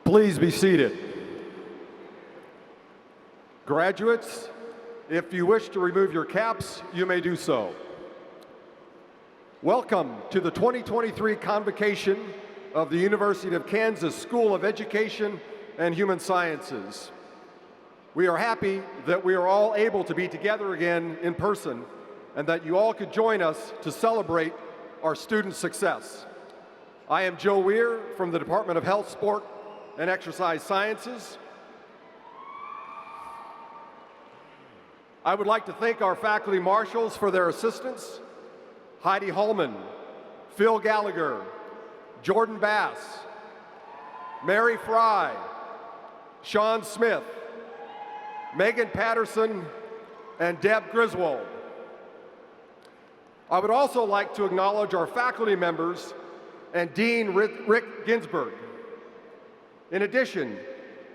Please be seated. Graduates, if you wish to remove your caps, you may do so. Welcome to the 2023 Convocation of the University of Kansas School of Education and Human Sciences. We are happy that we are all able to be together again in person and that you all could join us to celebrate our student success. I am Joe Weir from the Department of Health, Sport, and Exercise Sciences. I would like to thank our faculty marshals for their assistance: Heidi Holman, Phil Gallagher, Jordan Bass, Mary Fry, Sean Smith, Megan Patterson, and Deb Griswold. I would also like to acknowledge our faculty members and Dean Rick Ginsburg. In addition,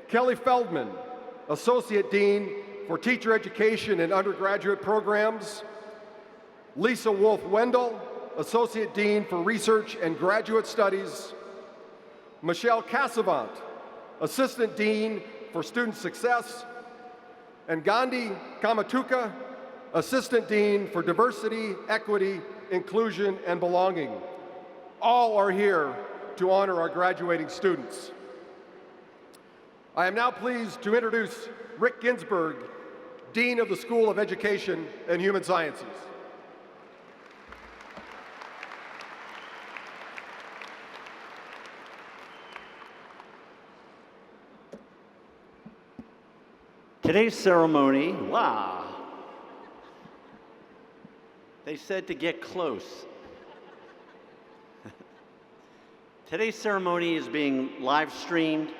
Kelly Feldman, Associate Dean for Teacher Education and Undergraduate Programs, Lisa Wolf-Wendell, Associate Dean for Research and Graduate Studies, Michelle Cassavant, Assistant Dean for Student Success, and Gandhi Kamatuka, Assistant Dean for Diversity, Equity, Inclusion, and Belonging. All are here to honor our graduating students. I am now pleased to introduce Rick Ginsburg, Dean of the School of Education and Human Sciences. Today's ceremony, wow. They said to get close. Today's ceremony is being live streamed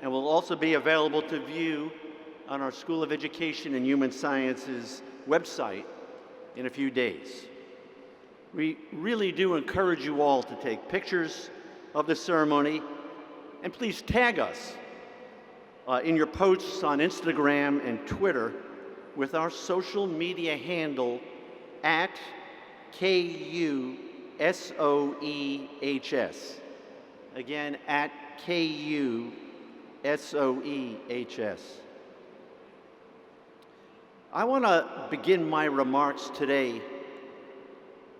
and will also be available to view on our School of Education and Human Sciences website in a few days. We really do encourage you all to take pictures of the ceremony, and please tag us in your posts on Instagram and Twitter with our social media handle at KUSOEHS. Again, at KUSOEHS. I want to begin my remarks today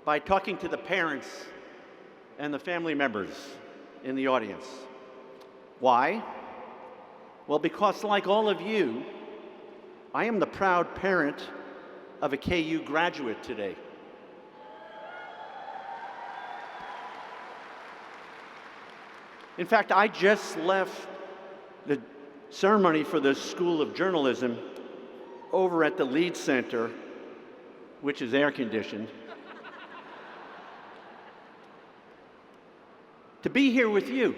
by talking to the parents and the family members in the audience. Why? Well, because like all of you, I am the proud parent of a KU graduate today. In fact, I just left the ceremony for the School of Journalism over at the Lead Center, which is air-conditioned, to be here with you.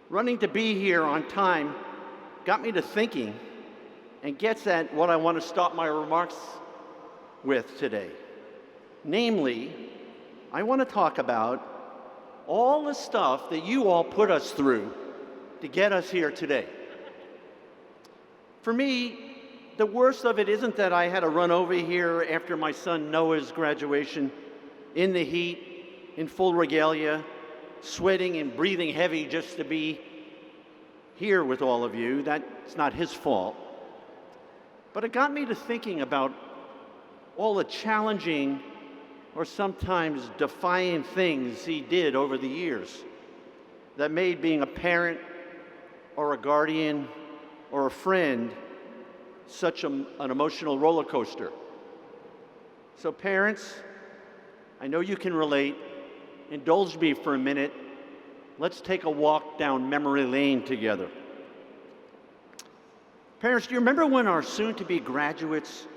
Running to be here on time got me to thinking and gets at what I want to start my remarks with today. Namely, I want to talk about all the stuff that you all put us through to get us here today. For me, the worst of it isn't that I had to run over here after my son Noah's graduation in the heat, in full regalia, sweating and breathing heavy just to be here with all of you. That's not his fault. But it got me to thinking about all the challenging or sometimes defying things he did over the years that made being a parent or a guardian or a friend such an emotional roller coaster. So parents, I know you can relate. Indulge me for a minute. Let's take a walk down memory lane together. Parents, do you remember when our soon-to-be graduates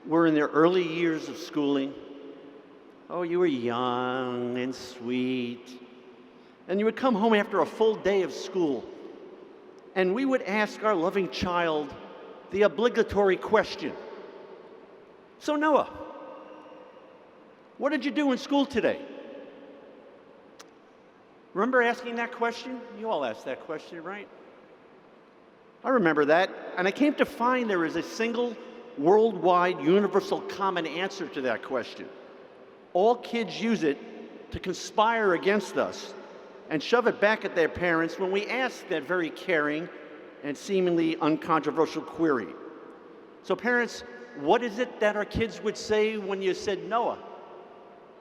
were in their early years of schooling? Oh, you were young and sweet. And you would come home after a full day of school, and we would ask our loving child the obligatory question. So Noah, what did you do in school today? Remember asking that question? You all asked that question, right? I remember that, and I came to find there is a single worldwide universal common answer to that question. All kids use it to conspire against us and shove it back at their parents when we ask that very caring and seemingly uncontroversial query. So parents, what is it that our kids would say when you said, Noah,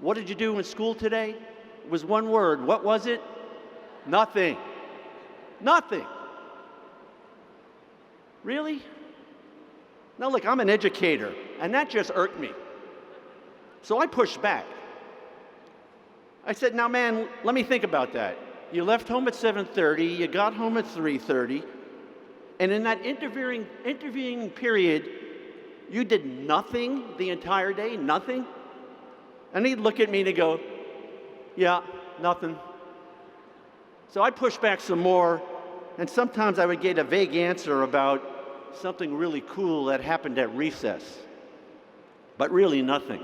what did you do in school today? It was one word. What was it? Nothing. Nothing. Really? Now look, I'm an educator, and that just irked me. So I pushed back. I said, now man, let me think about that. You left home at 7:30, you got home at 3:30, and in that intervening period, you did nothing the entire day, nothing? And he'd look at me and go, yeah, nothing. So I pushed back some more, and sometimes I would get a vague answer about something really cool that happened at recess, but really nothing.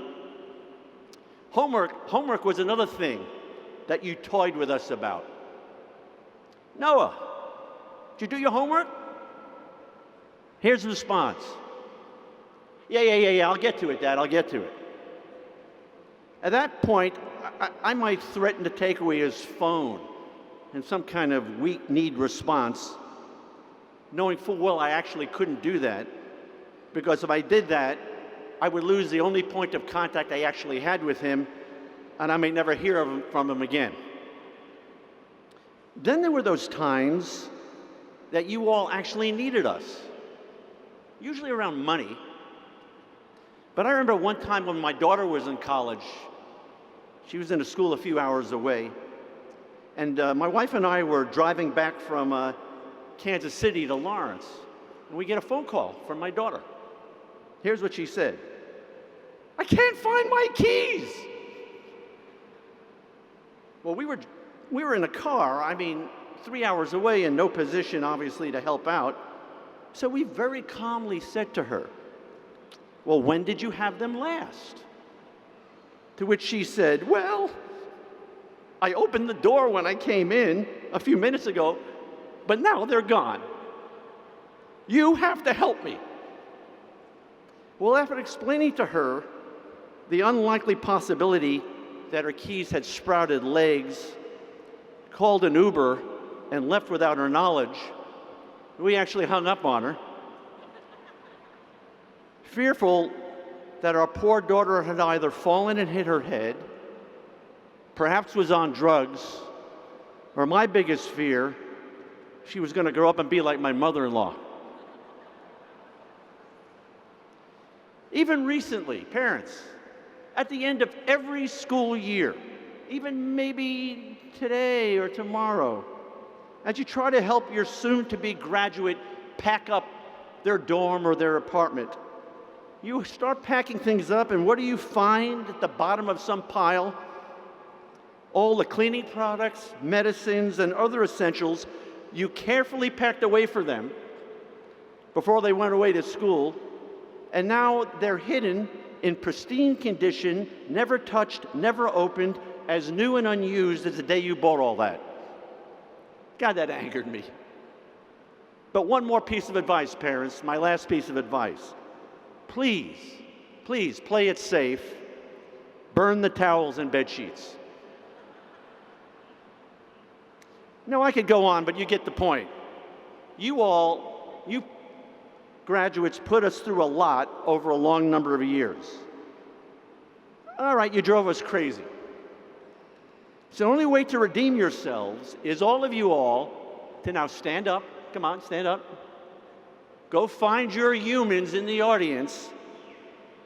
Homework was another thing that you toyed with us about. Noah, did you do your homework? Here's the response. Yeah, I'll get to it, Dad, I'll get to it. At that point, I might threaten to take away his phone in some kind of weak need response, knowing full well I actually couldn't do that, because if I did that, I would lose the only point of contact I actually had with him, and I may never hear from him again. Then there were those times that you all actually needed us, usually around money. But I remember one time when my daughter was in college. She was in a school a few hours away, and my wife and I were driving back from Kansas City to Lawrence, and we get a phone call from my daughter. Here's what she said. I can't find my keys. Well, we were in a car, 3 hours away, in no position, obviously, to help out. So we very calmly said to her, well, when did you have them last? To which she said, well, I opened the door when I came in a few minutes ago, but now they're gone. You have to help me. Well, after explaining to her the unlikely possibility that her keys had sprouted legs, called an Uber, and left without her knowledge, we actually hung up on her, fearful that our poor daughter had either fallen and hit her head, perhaps was on drugs, or my biggest fear, she was going to grow up and be like my mother-in-law. Even recently, parents, at the end of every school year, even maybe today or tomorrow, as you try to help your soon-to-be graduate pack up their dorm or their apartment, you start packing things up, and what do you find at the bottom of some pile? All the cleaning products, medicines, and other essentials you carefully packed away for them before they went away to school, and now they're hidden in pristine condition, never touched, never opened, as new and unused as the day you bought all that. God, that angered me. But one more piece of advice, parents, my last piece of advice. Please, please play it safe. Burn the towels and bed sheets. No, I could go on, but you get the point. You graduates put us through a lot over a long number of years. All right, you drove us crazy. So the only way to redeem yourselves is all of you all to now stand up. Come on, stand up. Go find your humans in the audience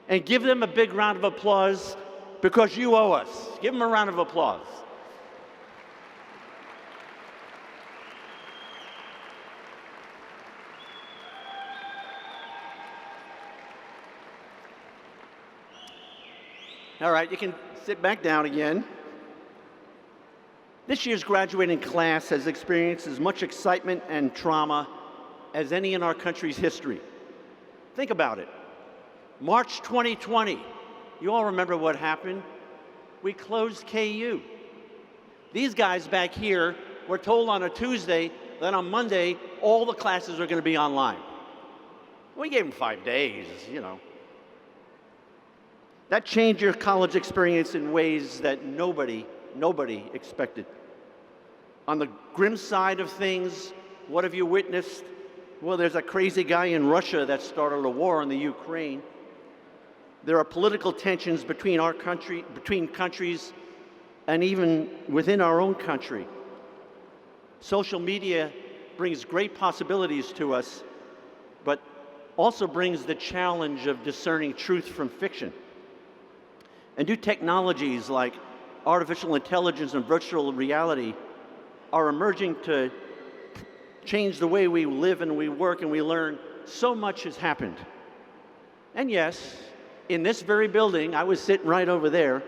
and give them a big round of applause because you owe us. Give them a round of applause. All right, you can sit back down again. This year's graduating class has experienced as much excitement and trauma as any in our country's history. Think about it. March 2020, you all remember what happened? We closed KU. These guys back here were told on a Tuesday that on Monday, all the classes are going to be online. We gave them 5 days, you know. That changed your college experience in ways that nobody expected. On the grim side of things, what have you witnessed? Well, there's a crazy guy in Russia that started a war in the Ukraine. There are political tensions between countries, and even within our own country. Social media brings great possibilities to us, but also brings the challenge of discerning truth from fiction. And new technologies like artificial intelligence and virtual reality are emerging to change the way we live and we work and we learn. So much has happened. And yes, in this very building, I was sitting right over there,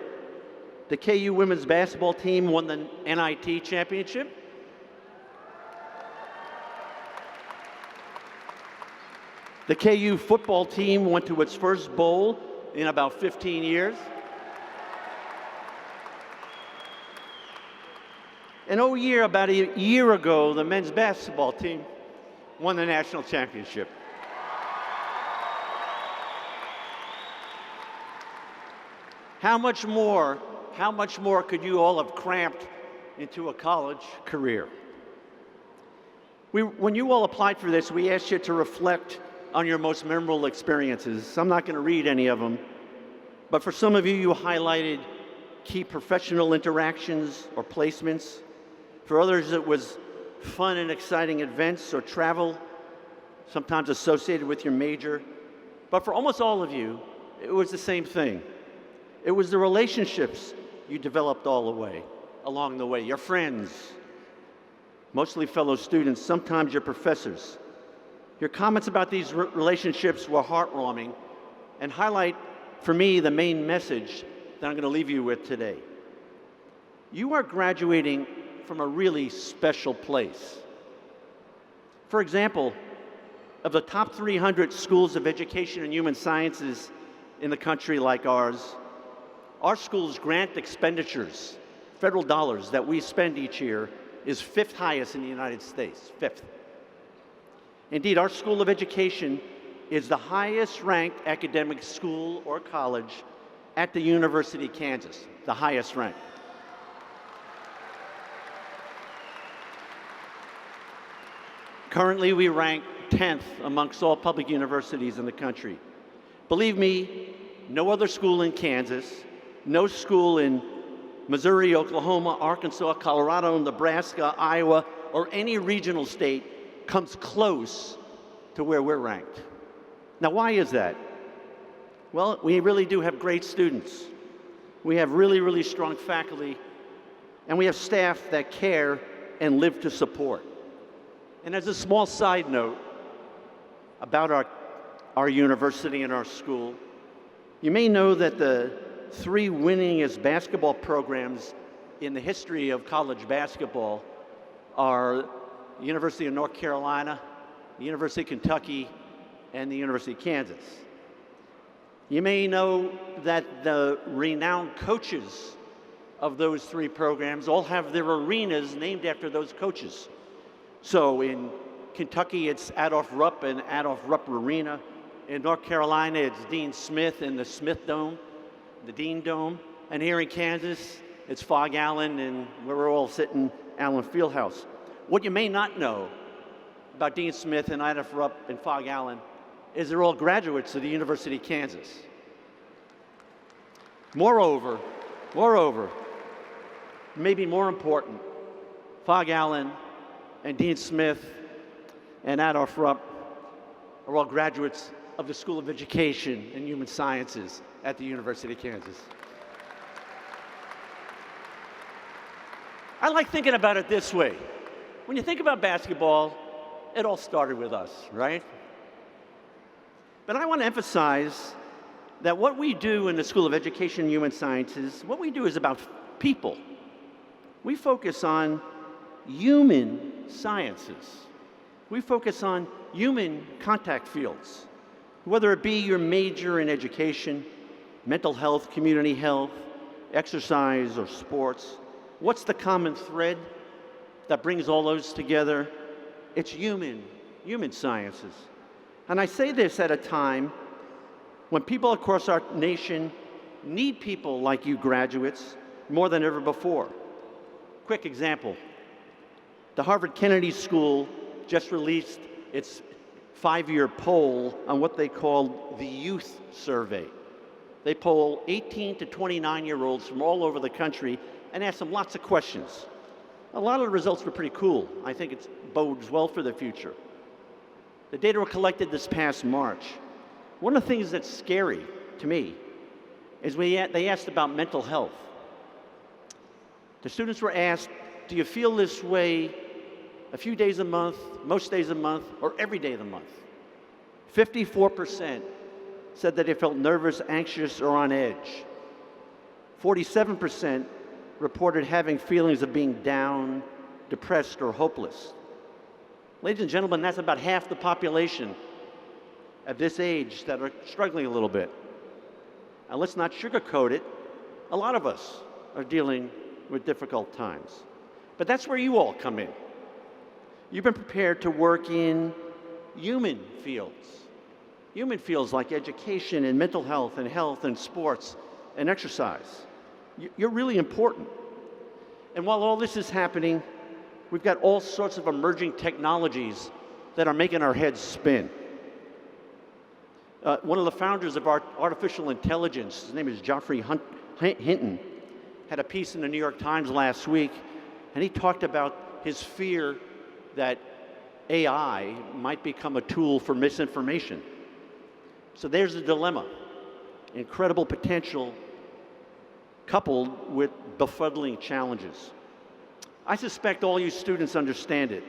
the KU women's basketball team won the NIT championship. The KU football team went to its first bowl in about 15 years. And about a year ago, the men's basketball team won the national championship. How much more could you all have cramped into a college career? When you all applied for this, we asked you to reflect on your most memorable experiences. I'm not going to read any of them, but for some of you, you highlighted key professional interactions or placements. For others, it was fun and exciting events or travel, sometimes associated with your major. But for almost all of you, it was the same thing. It was the relationships you developed along the way, your friends, mostly fellow students, sometimes your professors. Your comments about these relationships were heartwarming and highlight, for me, the main message that I'm going to leave you with today. You are graduating from a really special place. For example, of the top 300 schools of education and human sciences in the country like ours, our school's grant expenditures, federal dollars that we spend each year, is 5th highest in the United States, 5th. Indeed, our School of Education is the highest ranked academic school or college at the University of Kansas, the highest ranked. Currently, we rank 10th amongst all public universities in the country. Believe me, no other school in Kansas, no school in Missouri, Oklahoma, Arkansas, Colorado, Nebraska, Iowa, or any regional state comes close to where we're ranked. Now, why is that? Well, we really do have great students. We have really, really strong faculty, and we have staff that care and live to support. And as a small side note about our university and our school, you may know that the 3 winningest basketball programs in the history of college basketball are the University of North Carolina, the University of Kentucky, and the University of Kansas. You may know that the renowned coaches of those 3 programs all have their arenas named after those coaches. So in Kentucky, it's Adolph Rupp and Adolph Rupp Arena. In North Carolina, it's Dean Smith and the Smith Dome, the Dean Dome. And here in Kansas, it's Fog Allen and where we're all sitting, Allen Fieldhouse. What you may not know about Dean Smith and Adolph Rupp and Fog Allen is they're all graduates of the University of Kansas. Moreover, maybe more important, Fog Allen and Dean Smith and Adolph Rupp are all graduates of the School of Education and Human Sciences at the University of Kansas. I like thinking about it this way. When you think about basketball, it all started with us, right? But I want to emphasize that what we do in the School of Education and Human Sciences, what we do is about people. We focus on human sciences. We focus on human contact fields, whether it be your major in education, mental health, community health, exercise, or sports. What's the common thread that brings all those together? It's human sciences. And I say this at a time when people across our nation need people like you graduates more than ever before. Quick example. The Harvard Kennedy School just released its 5-year poll on what they call the Youth Survey. They poll 18 to 29-year-olds from all over the country and ask them lots of questions. A lot of the results were pretty cool. I think it bodes well for the future. The data were collected this past March. One of the things that's scary to me is they asked about mental health. The students were asked, do you feel this way a few days a month, most days a month, or every day of the month? 54% said that they felt nervous, anxious, or on edge. 47% reported having feelings of being down, depressed, or hopeless. Ladies and gentlemen, that's about half the population at this age that are struggling a little bit. And let's not sugarcoat it. A lot of us are dealing with difficult times. But that's where you all come in. You've been prepared to work in human fields like education and mental health and sports and exercise. You're really important. And while all this is happening, we've got all sorts of emerging technologies that are making our heads spin. One of the founders of artificial intelligence, his name is Geoffrey Hinton, had a piece in the New York Times last week, and he talked about his fear that AI might become a tool for misinformation. So there's the dilemma. Incredible potential coupled with befuddling challenges. I suspect all you students understand it.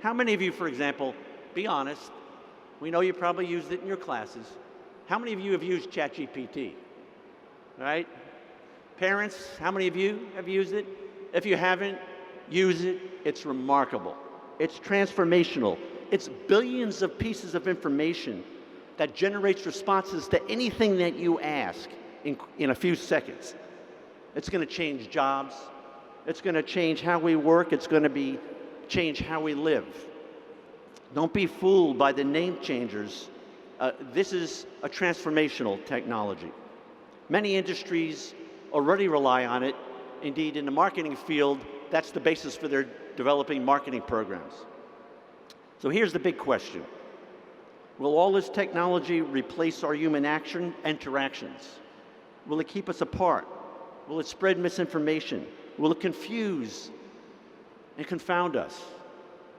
How many of you, for example, be honest, we know you probably used it in your classes. How many of you have used ChatGPT? Right? Parents, how many of you have used it? If you haven't, use it. It's remarkable. It's transformational. It's billions of pieces of information that generates responses to anything that you ask in a few seconds. It's going to change jobs. It's going to change how we work. It's going to change how we live. Don't be fooled by the name changers. This is a transformational technology. Many industries already rely on it. Indeed, in the marketing field, that's the basis for their developing marketing programs. So here's the big question. Will all this technology replace our human interactions? Will it keep us apart? Will it spread misinformation? Will it confuse and confound us?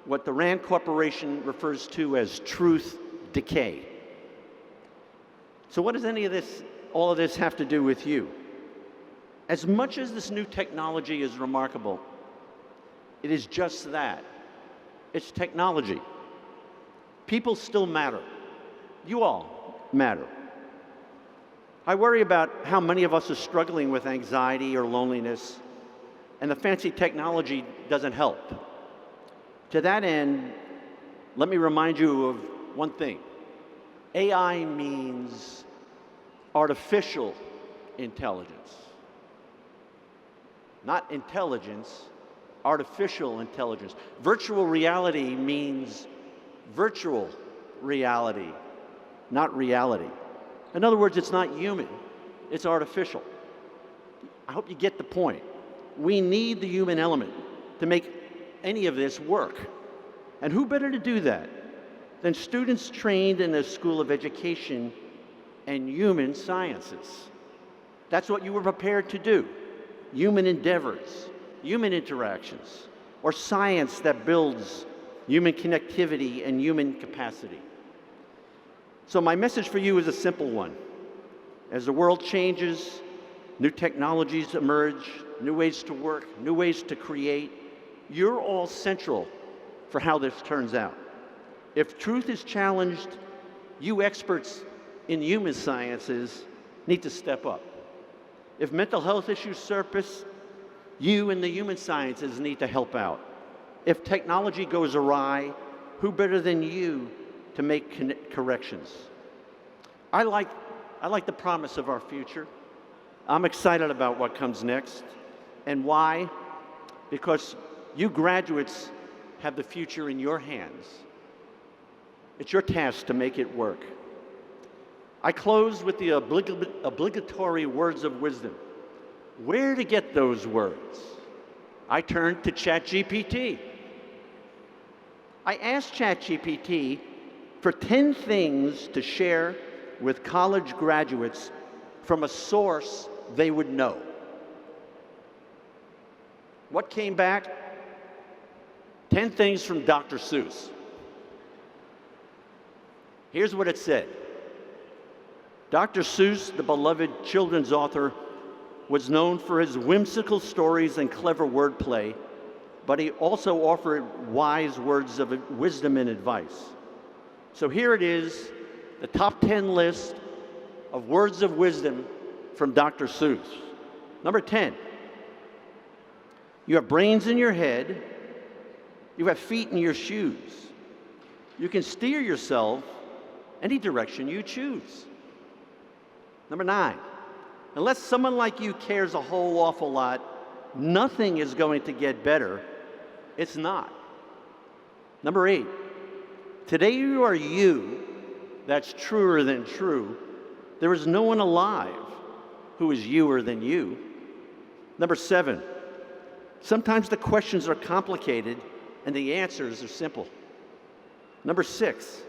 What the Rand Corporation refers to as truth decay. So what does all of this have to do with you? As much as this new technology is remarkable, it is just that. It's technology. People still matter. You all matter. I worry about how many of us are struggling with anxiety or loneliness, and the fancy technology doesn't help. To that end, let me remind you of one thing. AI means artificial intelligence. Not intelligence, artificial intelligence. Virtual reality means virtual reality, not reality. In other words, it's not human, it's artificial. I hope you get the point. We need the human element to make any of this work. And who better to do that than students trained in a school of education and human sciences? That's what you were prepared to do. Human endeavors, human interactions, or science that builds human connectivity and human capacity. So my message for you is a simple one. As the world changes, new technologies emerge, new ways to work, new ways to create, you're all central for how this turns out. If truth is challenged, you experts in human sciences need to step up. If mental health issues surface, you in the human sciences need to help out. If technology goes awry, who better than you to make corrections? I like the promise of our future. I'm excited about what comes next. And why? Because you graduates have the future in your hands. It's your task to make it work. I close with the obligatory words of wisdom. Where to get those words? I turned to ChatGPT. I asked ChatGPT for 10 things to share with college graduates from a source they would know. What came back? 10 things from Dr. Seuss. Here's what it said. Dr. Seuss, the beloved children's author, was known for his whimsical stories and clever wordplay, but he also offered wise words of wisdom and advice. So here it is, the top 10 list of words of wisdom from Dr. Seuss. Number 10, you have brains in your head, you have feet in your shoes. You can steer yourself any direction you choose. Number 9, unless someone like you cares a whole awful lot, nothing is going to get better. It's not. Number 8, today you are you. That's truer than true. There is no one alive who is youer than you. Number 7, sometimes the questions are complicated and the answers are simple. Number 6,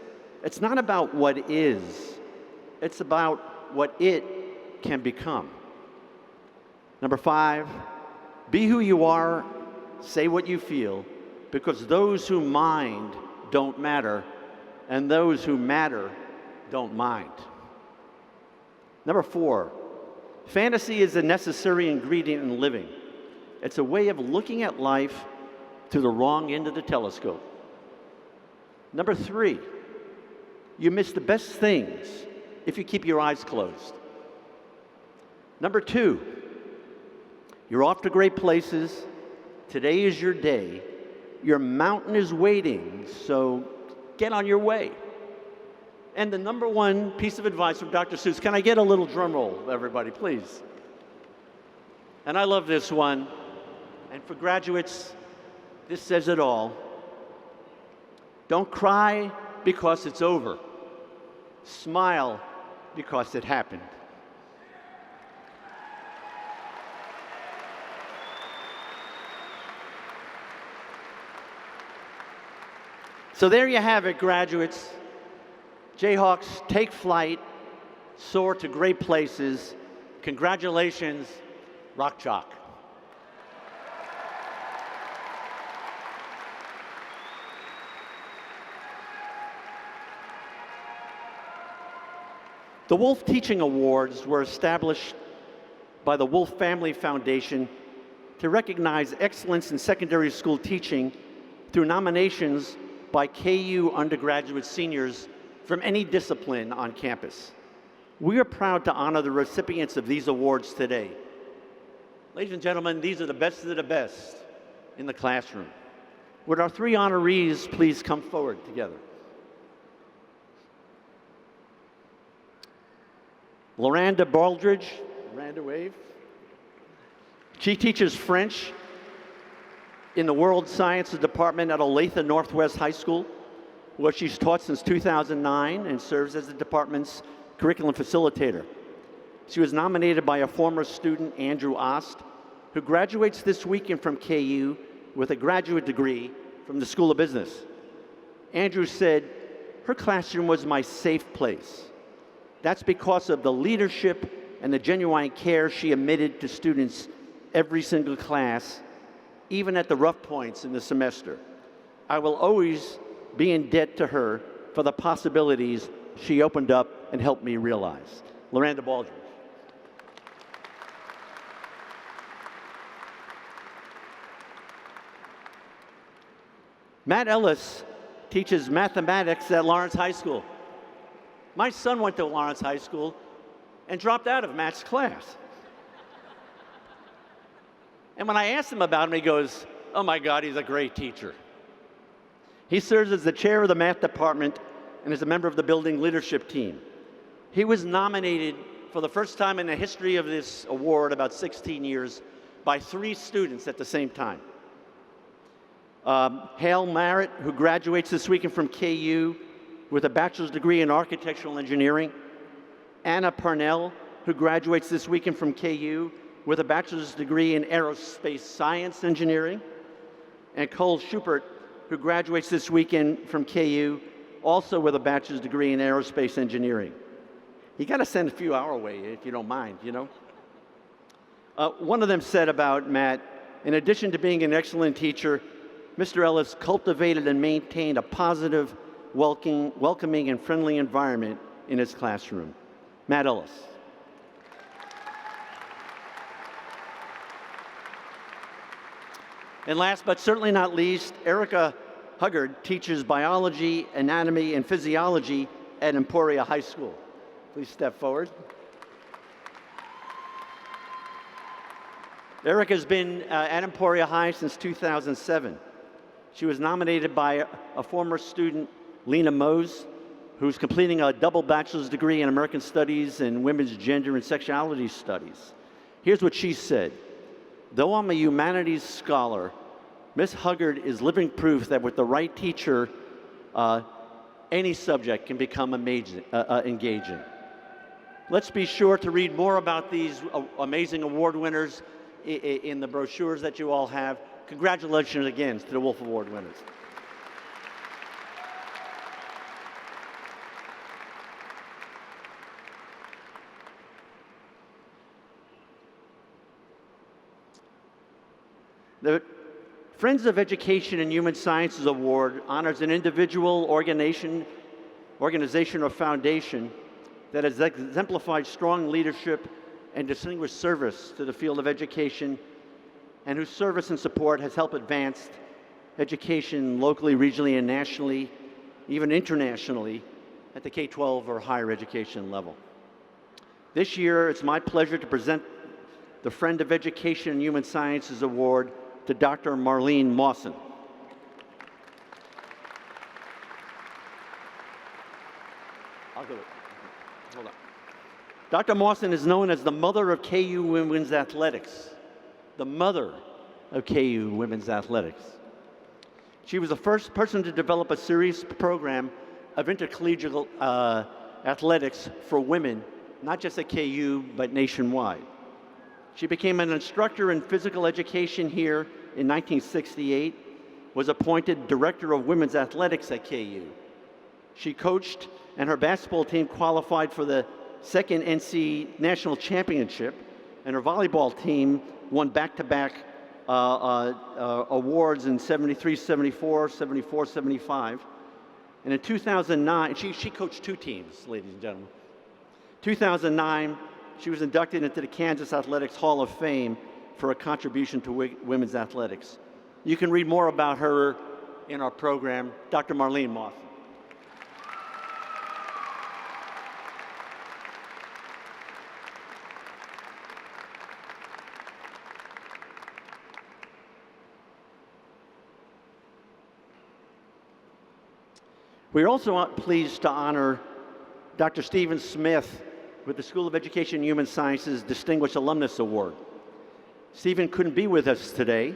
it's not about what is, it's about what it can become. Number 5, be who you are, say what you feel, because those who mind don't matter, and those who matter don't mind. Number 4, fantasy is a necessary ingredient in living. It's a way of looking at life through the wrong end of the telescope. Number 3, you miss the best things if you keep your eyes closed. Number 2, you're off to great places. Today is your day. Your mountain is waiting, so get on your way. And the number 1 piece of advice from Dr. Seuss, can I get a little drum roll, everybody, please? And I love this one. And for graduates, this says it all. Don't cry because it's over. Smile because it happened. So there you have it, graduates. Jayhawks, take flight, soar to great places. Congratulations, Rock Chalk. The Wolf Teaching Awards were established by the Wolf Family Foundation to recognize excellence in secondary school teaching through nominations by KU undergraduate seniors from any discipline on campus. We are proud to honor the recipients of these awards today. Ladies and gentlemen, these are the best of the best in the classroom. Would our 3 honorees please come forward together? Loranda Baldridge, Loranda, wave. She teaches French in the World Sciences Department at Olathe Northwest High School. where she's taught since 2009 and serves as the department's curriculum facilitator. She was nominated by a former student, Andrew Ost, who graduates this weekend from KU with a graduate degree from the School of Business. Andrew said, "Her classroom was my safe place. That's because of the leadership and the genuine care she emitted to students every single class, even at the rough points in the semester. I will always be in debt to her for the possibilities she opened up and helped me realize." Loranda Baldridge. Matt Ellis teaches mathematics at Lawrence High School. My son went to Lawrence High School and dropped out of Matt's class. And when I asked him about him, he goes, "Oh my God, he's a great teacher." He serves as the chair of the math department and is a member of the building leadership team. He was nominated for the first time in the history of this award, about 16 years, by 3 students at the same time. Hale Merritt, who graduates this weekend from KU with a bachelor's degree in architectural engineering. Anna Parnell, who graduates this weekend from KU with a bachelor's degree in aerospace science engineering. And Cole Schubert, who graduates this weekend from KU, also with a bachelor's degree in aerospace engineering. You got to send a few our way, if you don't mind, you know? One of them said about Matt, "In addition to being an excellent teacher, Mr. Ellis cultivated and maintained a positive, welcoming, and friendly environment in his classroom." Matt Ellis. And last but certainly not least, Erica Huggard teaches biology, anatomy, and physiology at Emporia High School. Please step forward. Erica's been at Emporia High since 2007. She was nominated by a former student, Lena Mose, who's completing a double bachelor's degree in American Studies and Women's Gender and Sexuality Studies. Here's what she said: "Though I'm a humanities scholar, Ms. Huggard is living proof that with the right teacher, any subject can become engaging." Let's be sure to read more about these amazing award winners in the brochures that you all have. Congratulations again to the Wolf Award winners. The Friends of Education and Human Sciences Award honors an individual, organization, or foundation that has exemplified strong leadership and distinguished service to the field of education, and whose service and support has helped advance education locally, regionally, and nationally, even internationally, at the K-12 or higher education level. This year, it's my pleasure to present the Friend of Education and Human Sciences Award to Dr. Marlene Mawson. I'll do it. Hold on. Dr. Mawson is known as the mother of KU women's athletics. The mother of KU women's athletics. She was the first person to develop a serious program of intercollegiate athletics for women, not just at KU, but nationwide. She became an instructor in physical education here in 1968, was appointed director of women's athletics at KU. She coached, and her basketball team qualified for the second NC National Championship, and her volleyball team won back-to-back awards in 73, 74, 74, 75. And in 2009, she coached 2 teams, ladies and gentlemen. 2009, she was inducted into the Kansas Athletics Hall of Fame for her contribution to women's athletics. You can read more about her in our program. Dr. Marlene Mawson. We are also pleased to honor Dr. Stephen Smith with the School of Education and Human Sciences Distinguished Alumnus Award. Stephen couldn't be with us today.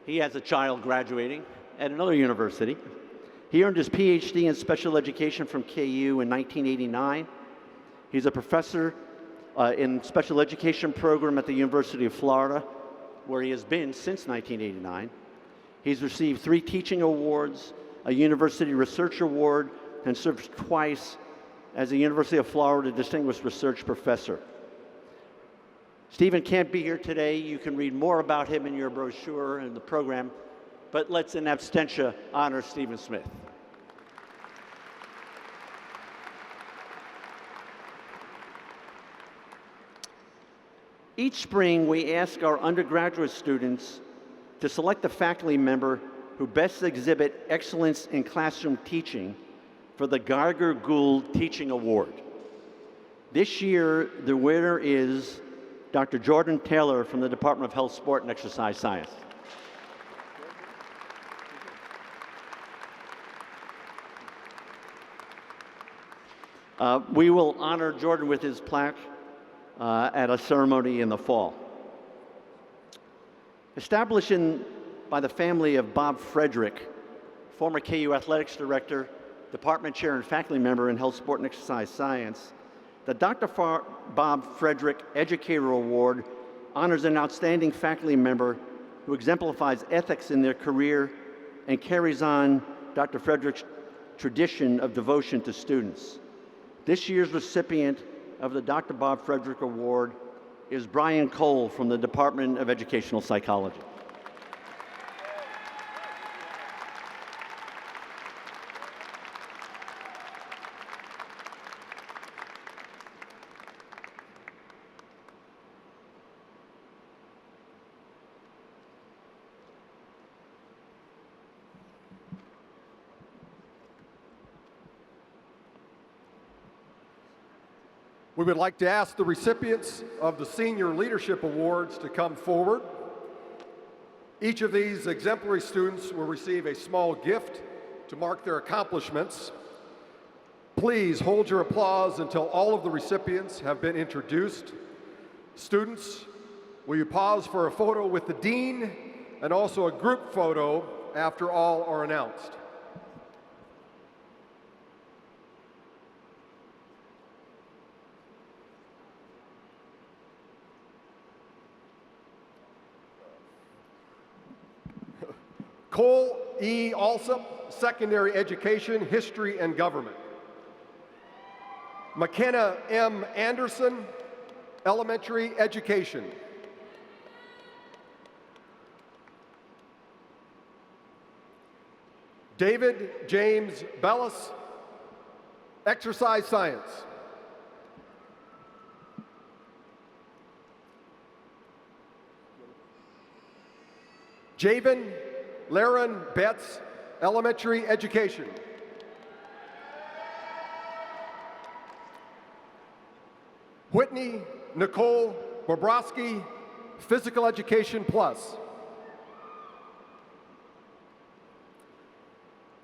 He has a child graduating at another university. He earned his PhD in special education from KU in 1989. He's a professor in special education program at the University of Florida, where he has been since 1989. He's received 3 teaching awards, a University Research Award, and served twice as a University of Florida Distinguished Research Professor. Stephen can't be here today. You can read more about him in your brochure and the program, but let's in absentia honor Stephen Smith. Each spring, we ask our undergraduate students to select a faculty member who best exhibit excellence in classroom teaching for the Geiger Gould Teaching Award. This year, the winner is Dr. Jordan Taylor from the Department of Health, Sport, and Exercise Science. We will honor Jordan with his plaque at a ceremony in the fall. Established by the family of Bob Frederick, former KU Athletics Director, Department Chair, and faculty member in Health, Sport, and Exercise Science, the Dr. Bob Frederick Educator Award honors an outstanding faculty member who exemplifies ethics in their career and carries on Dr. Frederick's tradition of devotion to students. This year's recipient of the Dr. Bob Frederick Award is Brian Cole from the Department of Educational Psychology. We would like to ask the recipients of the Senior Leadership Awards to come forward. Each of these exemplary students will receive a small gift to mark their accomplishments. Please hold your applause until all of the recipients have been introduced. Students, will you pause for a photo with the Dean and also a group photo after all are announced? Cole E. Alsop, Secondary Education, History and Government. McKenna M. Anderson, Elementary Education. David James Bellis, Exercise Science. Javen Laren Betts, Elementary Education. Whitney Nicole Bobrovsky, Physical Education Plus.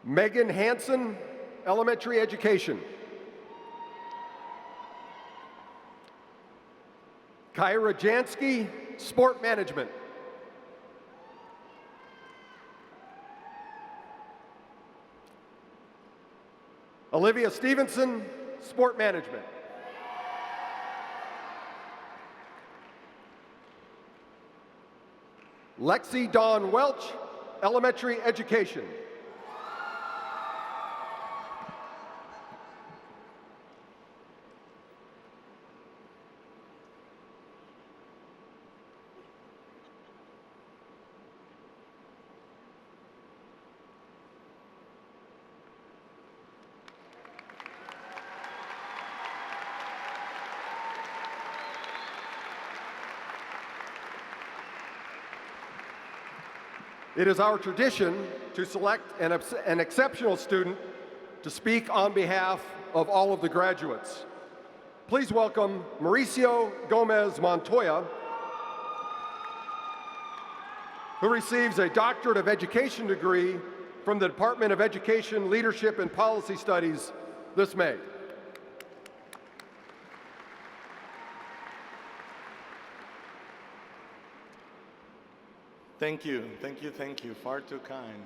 Megan Hansen, Elementary Education. Kyra Jansky, Sport Management. Olivia Stevenson, Sport Management. Lexi Dawn Welch, Elementary Education. It is our tradition to select an exceptional student to speak on behalf of all of the graduates. Please welcome Mauricio Gomez Montoya, who receives a Doctorate of Education degree from the Department of Education, Leadership, and Policy Studies this May. Thank you, thank you, thank you. Far too kind.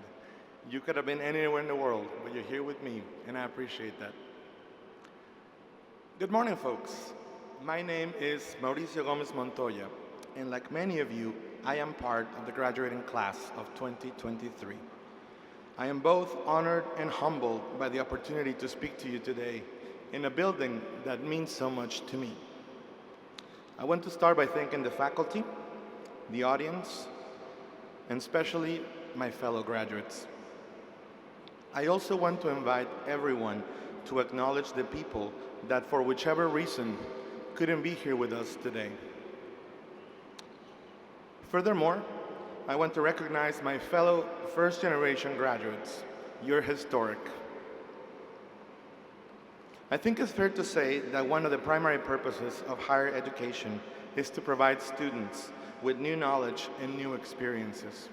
You could have been anywhere in the world, but you're here with me, and I appreciate that. Good morning, folks. My name is Mauricio Gomez Montoya, and like many of you, I am part of the graduating class of 2023. I am both honored and humbled by the opportunity to speak to you today in a building that means so much to me. I want to start by thanking the faculty, the audience, and especially my fellow graduates. I also want to invite everyone to acknowledge the people that, for whichever reason, couldn't be here with us today. Furthermore, I want to recognize my fellow first-generation graduates. You're historic. I think it's fair to say that one of the primary purposes of higher education is to provide students with new knowledge and new experiences.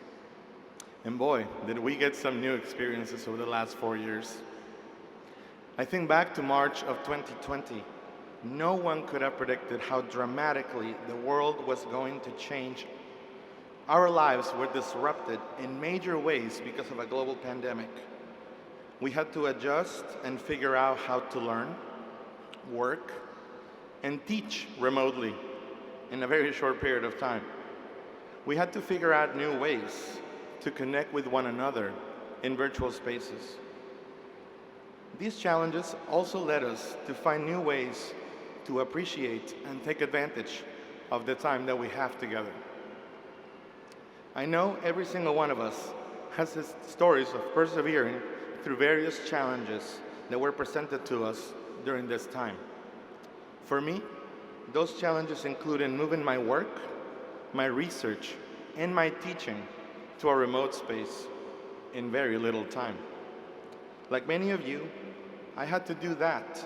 And boy, did we get some new experiences over the last 4 years. I think back to March of 2020, no one could have predicted how dramatically the world was going to change. Our lives were disrupted in major ways because of a global pandemic. We had to adjust and figure out how to learn, work, and teach remotely in a very short period of time. We had to figure out new ways to connect with one another in virtual spaces. These challenges also led us to find new ways to appreciate and take advantage of the time that we have together. I know every single one of us has his stories of persevering through various challenges that were presented to us during this time. For me, those challenges included moving my work, my research, and my teaching to a remote space in very little time. Like many of you, I had to do that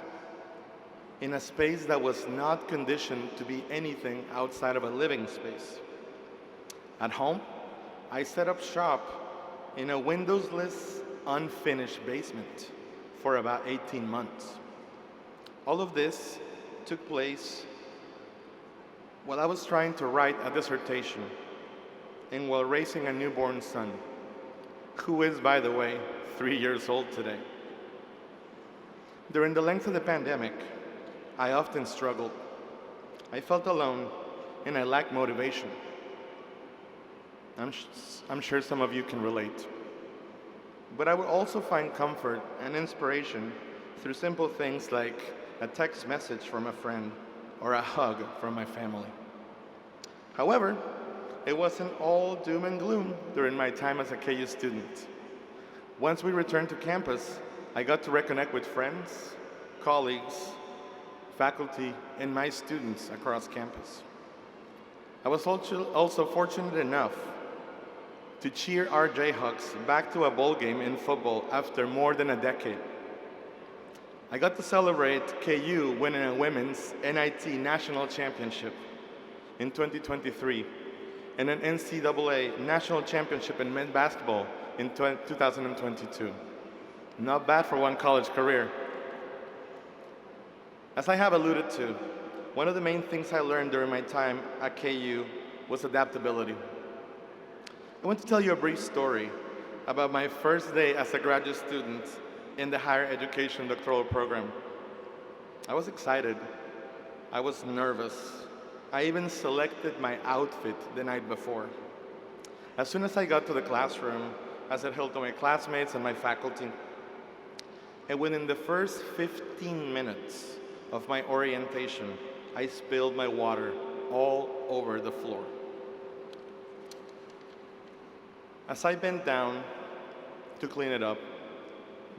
in a space that was not conditioned to be anything outside of a living space. At home, I set up shop in a windowless, unfinished basement for about 18 months. All of this took place while I was trying to write a dissertation and while raising a newborn son, who is, by the way, 3 years old today. During the length of the pandemic, I often struggled. I felt alone and I lacked motivation. I'm sure some of you can relate. But I would also find comfort and inspiration through simple things like a text message from a friend or a hug from my family. However, it wasn't all doom and gloom during my time as a KU student. Once we returned to campus, I got to reconnect with friends, colleagues, faculty, and my students across campus. I was also fortunate enough to cheer our Jayhawks back to a bowl game in football after more than a decade. I got to celebrate KU winning a women's NIT national championship in 2023 and an NCAA national championship in men's basketball in 2022. Not bad for one college career. As I have alluded to, one of the main things I learned during my time at KU was adaptability. I want to tell you a brief story about my first day as a graduate student in the higher education doctoral program. I was excited. I was nervous. I even selected my outfit the night before. As soon as I got to the classroom, I said hello to my classmates and my faculty. And within the first 15 minutes of my orientation, I spilled my water all over the floor. As I bent down to clean it up,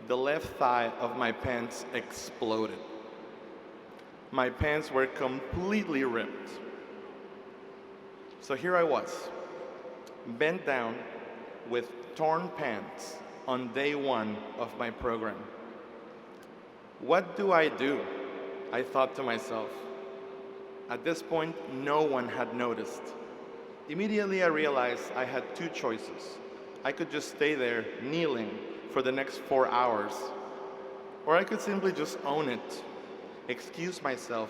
the left thigh of my pants exploded. My pants were completely ripped. So here I was, bent down with torn pants on day one of my program. What do? I thought to myself. At this point, no one had noticed. Immediately I realized I had two choices. I could just stay there kneeling for the next 4 hours, or I could simply just own it, excuse myself,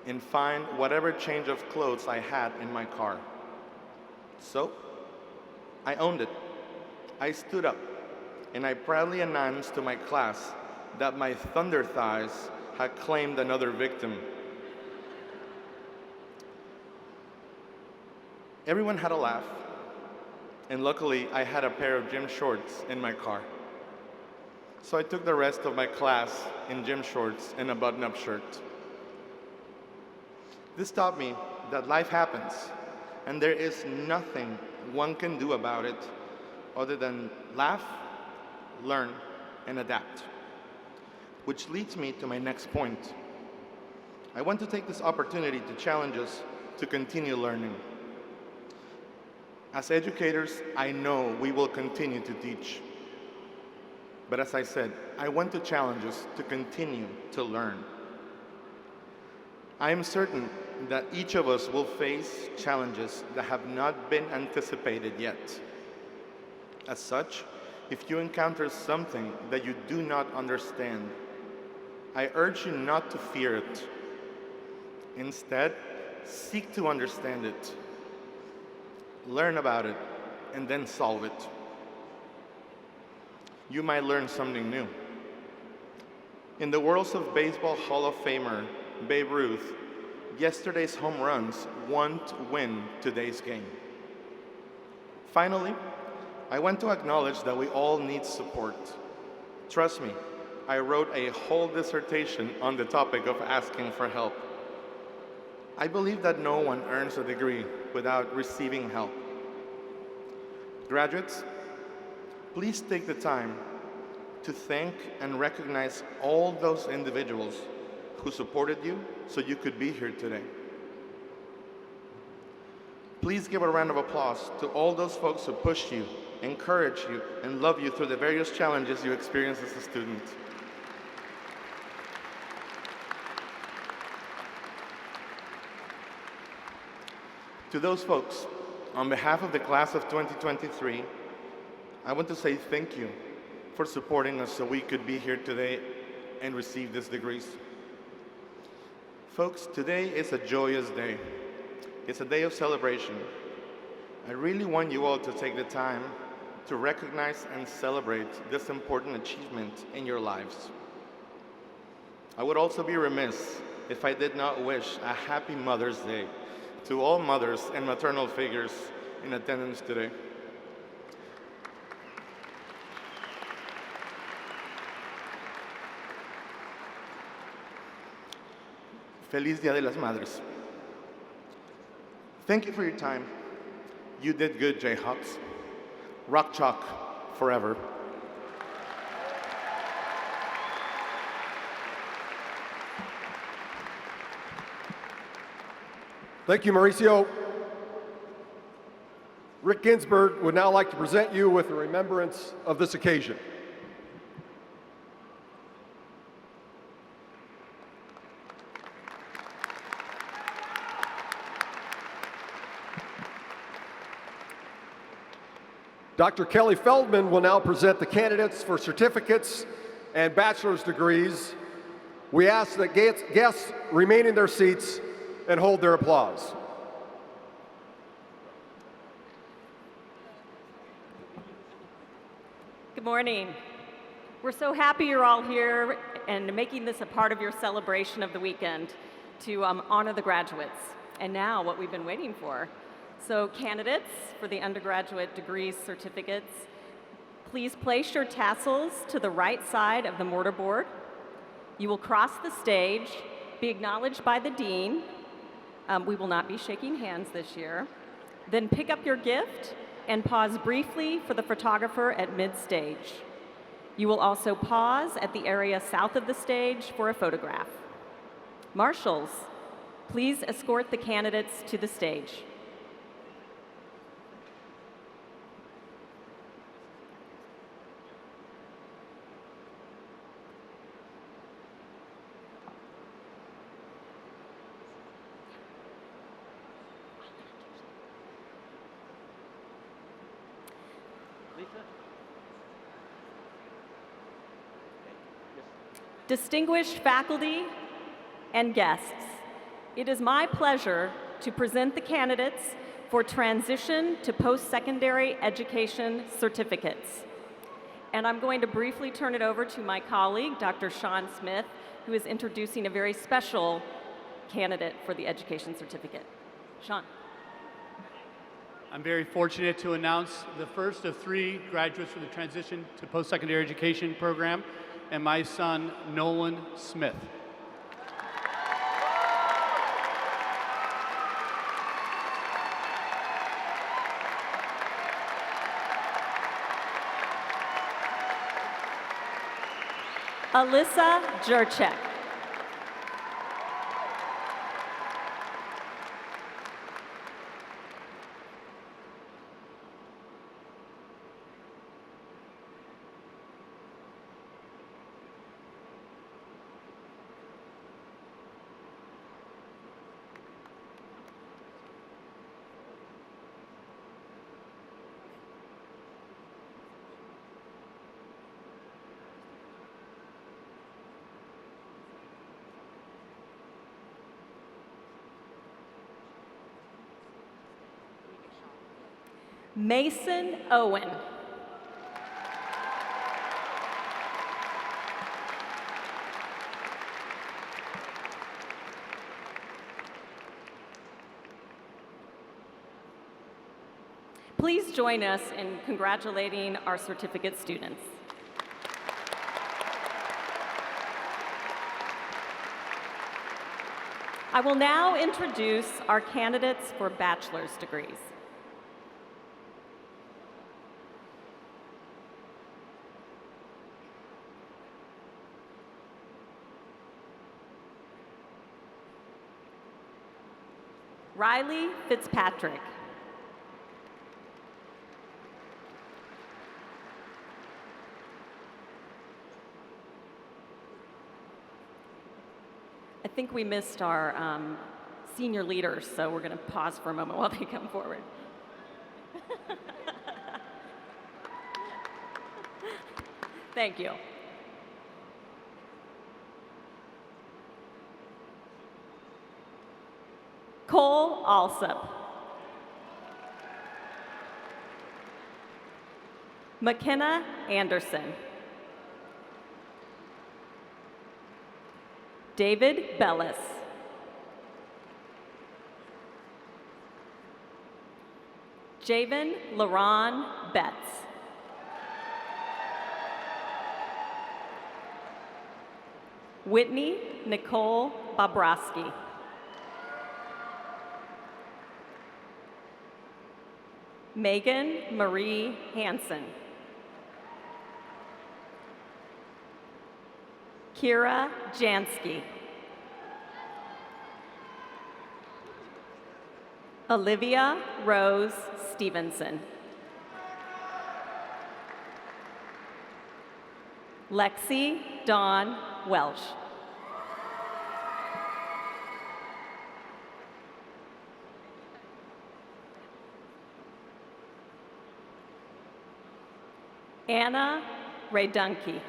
and find whatever change of clothes I had in my car. So, I owned it. I stood up, and I proudly announced to my class that my thunder thighs had claimed another victim. Everyone had a laugh, and luckily I had a pair of gym shorts in my car. So I took the rest of my class in gym shorts and a button-up shirt. This taught me that life happens, and there is nothing one can do about it other than laugh, learn, and adapt. Which leads me to my next point. I want to take this opportunity to challenge us to continue learning. As educators, I know we will continue to teach. But as I said, I want to challenge us to continue to learn. I am certain that each of us will face challenges that have not been anticipated yet. As such, if you encounter something that you do not understand, I urge you not to fear it. Instead, seek to understand it, learn about it, and then solve it. You might learn something new. In the worlds of Baseball Hall of Famer Babe Ruth, yesterday's home runs won't win today's game. Finally, I want to acknowledge that we all need support. Trust me, I wrote a whole dissertation on the topic of asking for help. I believe that no one earns a degree without receiving help. Graduates, please take the time to thank and recognize all those individuals who supported you so you could be here today. Please give a round of applause to all those folks who pushed you, encouraged you, and love you through the various challenges you experienced as a student. To those folks, on behalf of the class of 2023, I want to say thank you for supporting us so we could be here today and receive these degrees. Folks, today is a joyous day. It's a day of celebration. I really want you all to take the time to recognize and celebrate this important achievement in your lives. I would also be remiss if I did not wish a happy Mother's Day to all mothers and maternal figures in attendance today. Feliz Día de las Madres. Thank you for your time. You did good, Jayhawks. Rock chalk forever. Thank you, Mauricio. Rick Ginsburg would now like to present you with a remembrance of this occasion. Dr. Kelly Feldman will now present the candidates for certificates and bachelor's degrees. We ask that guests remain in their seats and hold their applause. Good morning. We're so happy you're all here and making this a part of your celebration of the weekend to honor the graduates. And now what we've been waiting for. So candidates for the undergraduate degrees certificates, please place your tassels to the right side of the mortarboard. You will cross the stage, be acknowledged by the dean. We will not be shaking hands this year. Then pick up your gift and pause briefly for the photographer at mid-stage. You will also pause at the area south of the stage for a photograph. Marshals, please escort the candidates to the stage. Distinguished faculty and guests, it is my pleasure to present the candidates for transition to post-secondary education certificates. And I'm going to briefly turn it over to my colleague, Dr. Sean Smith, who is introducing a very special candidate for the education certificate. Sean. I'm very fortunate to announce the first of 3 graduates for the Transition to Post-Secondary Education program, and my son, Nolan Smith. Alyssa Jurchek. Mason Owen. Please join us in congratulating our certificate students. I will now introduce our candidates for bachelor's degrees. Riley Fitzpatrick. I think we missed our senior leaders, so we're going to pause for a moment while they come forward. Thank you. Cole Alsop. McKenna Anderson. David Bellis. Javen LaRon Betts. Whitney Nicole Bobrovsky. Megan Marie Hansen. Kira Jansky. Olivia Rose Stevenson. Lexi Dawn Welsh. Anna Raydunke.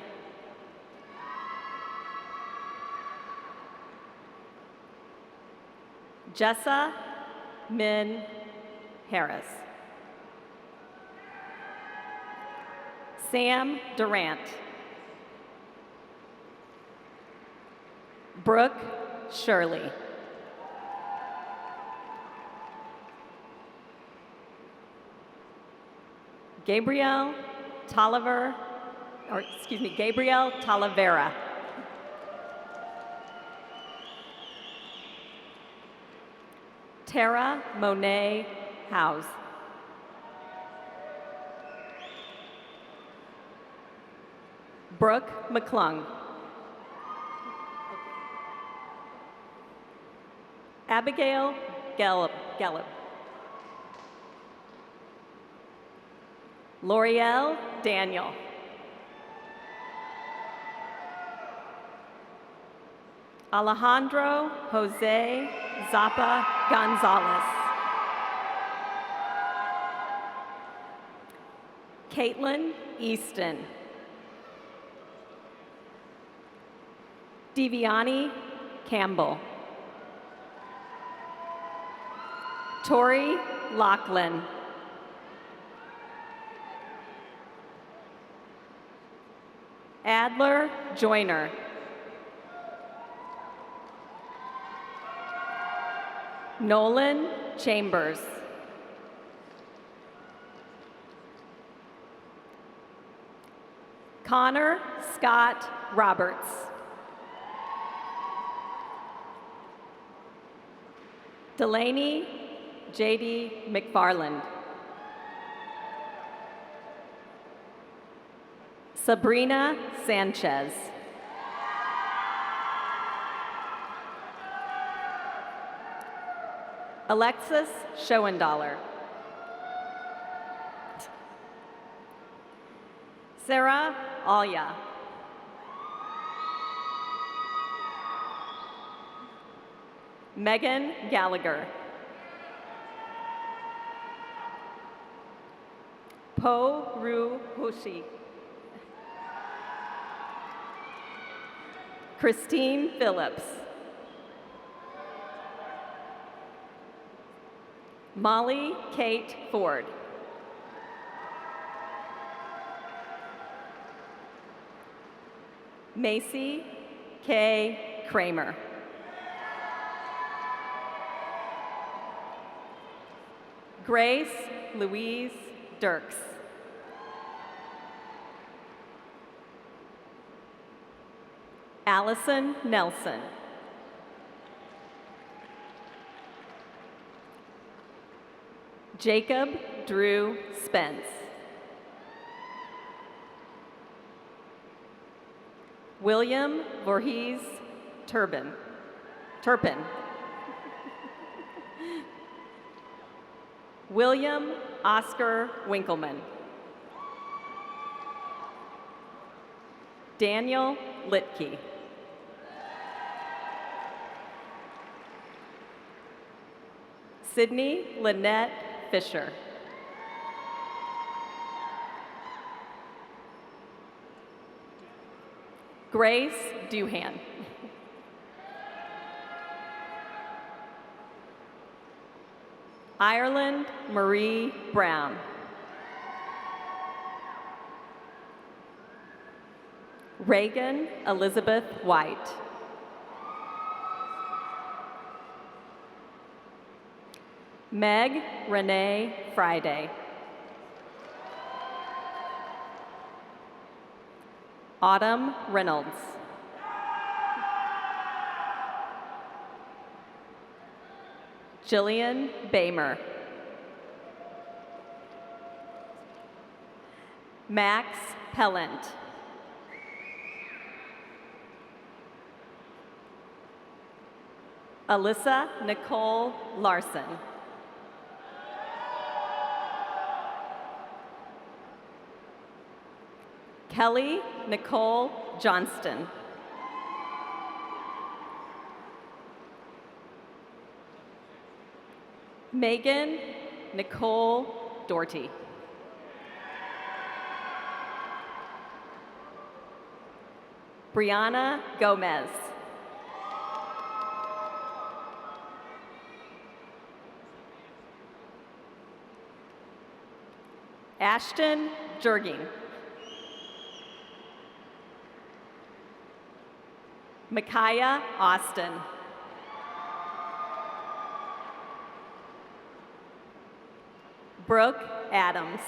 Jessa Min Harris. Sam Durant. Brooke Shirley. Gabrielle Talavera. Tara Monet House. Brooke McClung. Abigail Gallup. L'Oreal Daniel. Alejandro Jose Zappa Gonzalez. Caitlin Easton. Deviani Campbell. Tori Lachlan. Adler Joyner. Nolan Chambers. Connor Scott Roberts. Delaney J.D. McFarland. Sabrina Sanchez. Alexis Schoendaler. Sarah Alya. Megan Gallagher. Po Ru Hoshi. Christine Phillips. Molly Kate Ford. Macy K. Kramer. Grace Louise Dirks. Allison Nelson. Jacob Drew Spence. William Voorhees Turpin. William Oscar Winkleman. Daniel Litke. Sydney Lynette Fisher. Grace Duhan. Ireland Marie Brown. Reagan Elizabeth White. Meg Renee Friday. Autumn Reynolds. Jillian Bamer. Max Pellant. Alyssa Nicole Larson. Kelly Nicole Johnston. Megan Nicole Doherty. Brianna Gomez. Ashton Jurging. Micaiah Austin. Brooke Adams.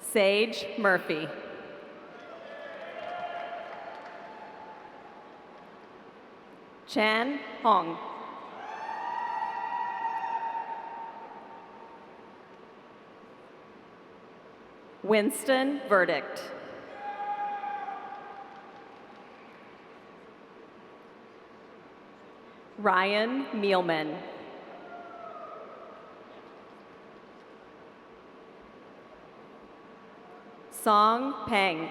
Sage Murphy. Chan Hong. Winston Verdict. Ryan Mealman. Song Peng.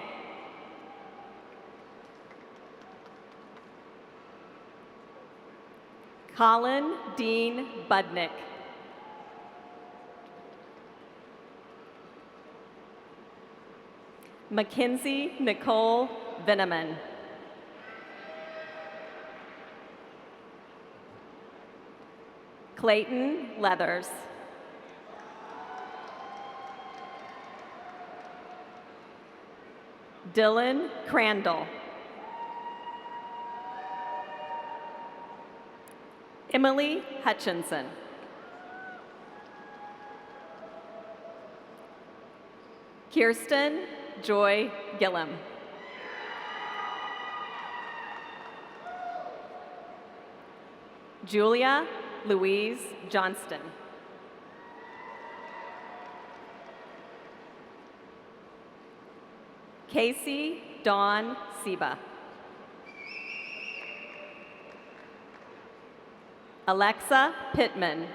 Colin Dean Budnick. Mackenzie Nicole Veneman. Clayton Leathers. Dylan Crandall. Emily Hutchinson. Kirsten Joy Gillum. Julia Louise Johnston. Casey Dawn Seba. Alexa Pittman.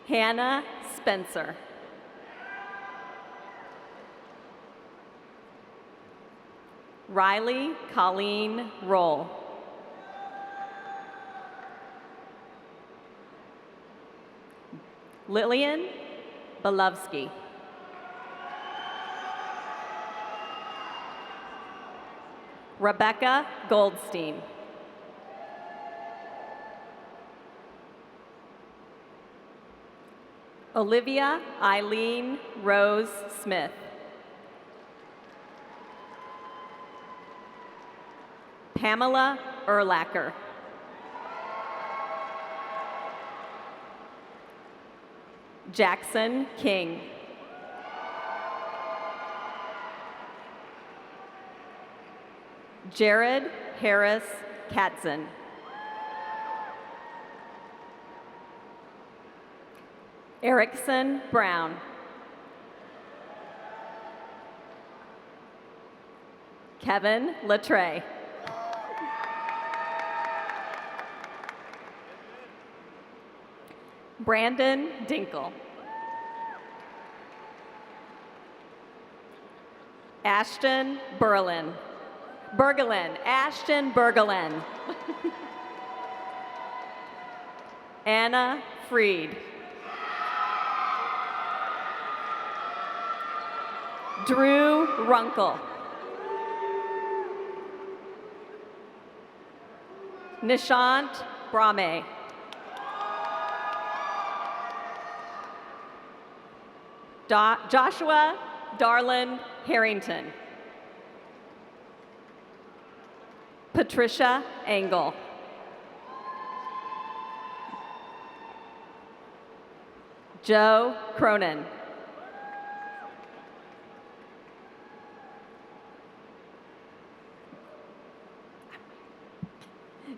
Hannah Spencer. Riley Colleen Roll. Lillian Belovsky. Rebecca Goldstein. Olivia Eileen Rose Smith. Pamela Erlacher. Jackson King. Jared Harris Katzen. Erickson Brown. Kevin Latre. Brandon Dinkle. Ashton Berlin. Bergelin. Ashton Bergelin. Anna Freed. Drew Runkle. Nishant Brahme. Joshua Darlin Harrington. Patricia Engel. Joe Cronin.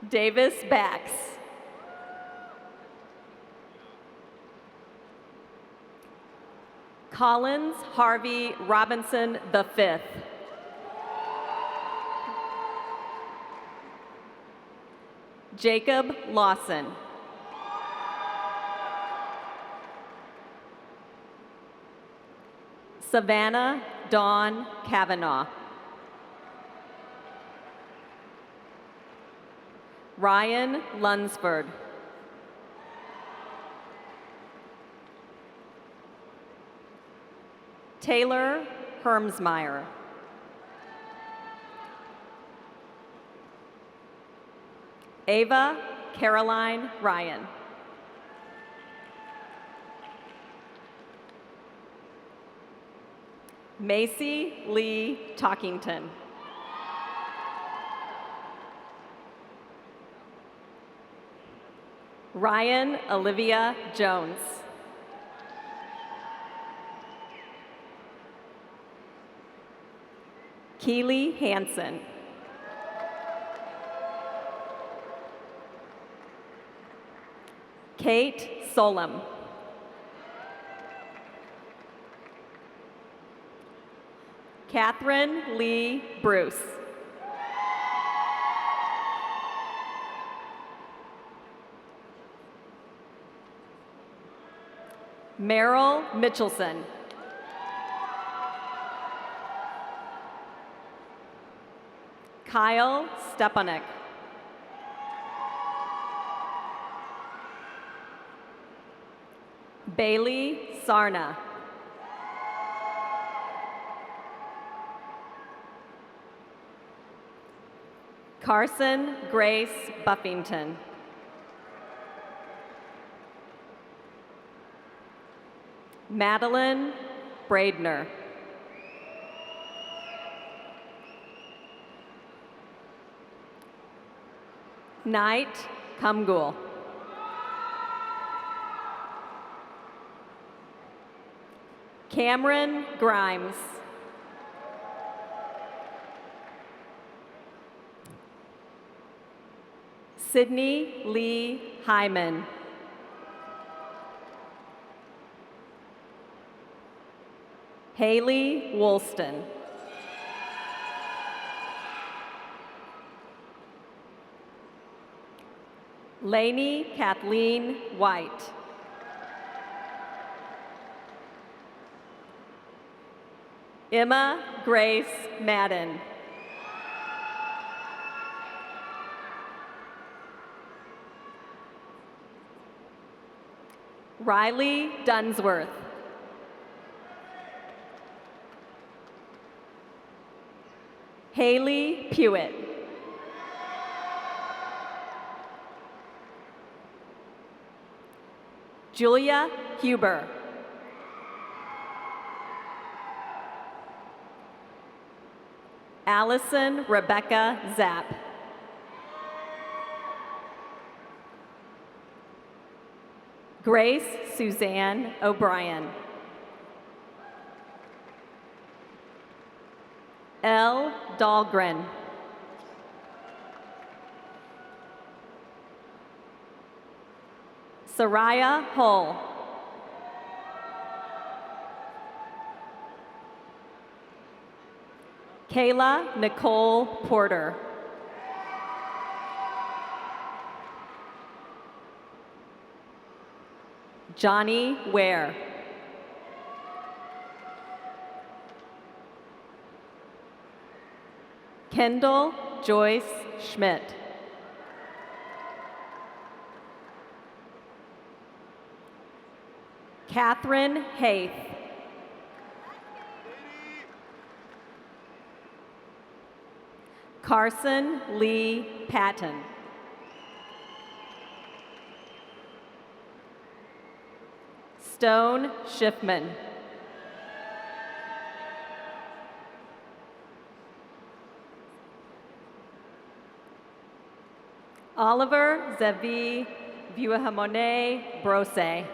Davis Bax. Collins Harvey Robinson V. Jacob Lawson. Savannah Dawn Kavanaugh. Ryan Lunsford. Taylor Hermsmeyer. Ava Caroline Ryan. Macy Lee Talkington. Ryan Olivia Jones. Keely Hansen. Kate Solem. Catherine Lee Bruce. Meryl Mitchelson. Kyle Stepanek. Bailey Sarna. Carson Grace Buffington. Madeline Braidner. Knight Kumgul. Cameron Grimes. Sydney Lee Hyman. Haley Woolston. Lainey Kathleen White. Emma Grace Madden. Riley Dunsworth. Haley Pewitt. Julia Huber. Allison Rebecca Zapp. Grace Suzanne O'Brien. L. Dahlgren. Soraya Hull. Kayla Nicole Porter. Johnny Ware. Kendall Joyce Schmidt. Catherine Haith. Carson Lee Patton. Stone Schiffman. Oliver Zevi Vuahamone Brose.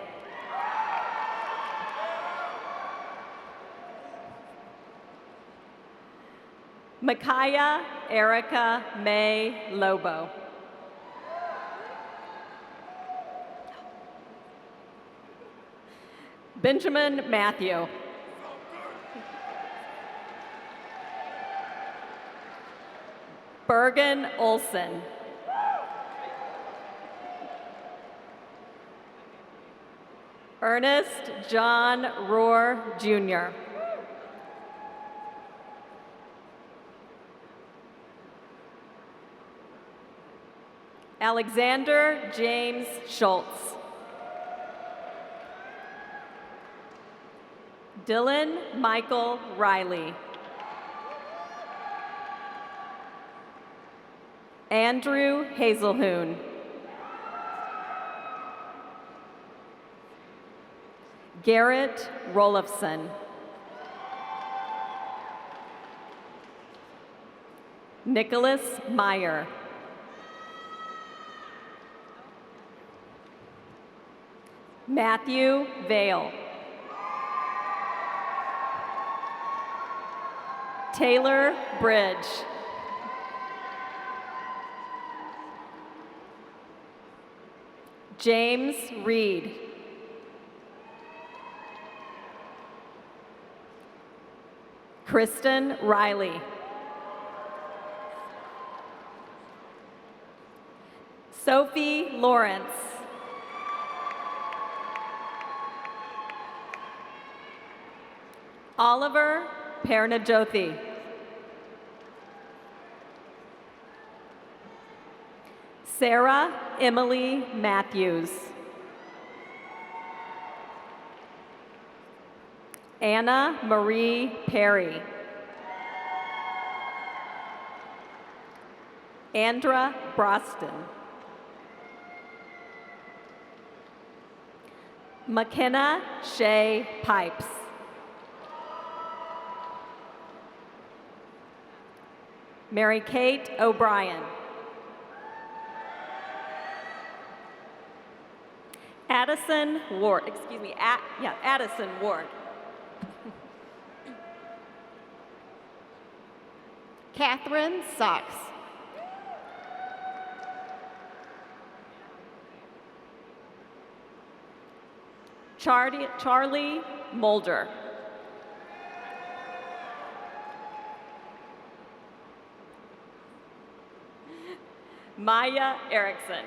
Micaiah Erica May Lobo. Benjamin Matthew. Bergen Olson. Ernest John Rohr, Jr. Alexander James Schultz. Dylan Michael Riley. Andrew Hazelhoon. Garrett Rolofson. Nicholas Meyer. Matthew Vale. Taylor Bridge. James Reed. Kristen Riley. Sophie Lawrence. Oliver Pernajyothi. Sarah Emily Matthews. Anna Marie Perry. Andra Broston. McKenna Shea Pipes. Mary Kate O'Brien. Addison Ward, excuse me, Addison Ward. Catherine Sachs. Charlie Mulder. Maya Erickson.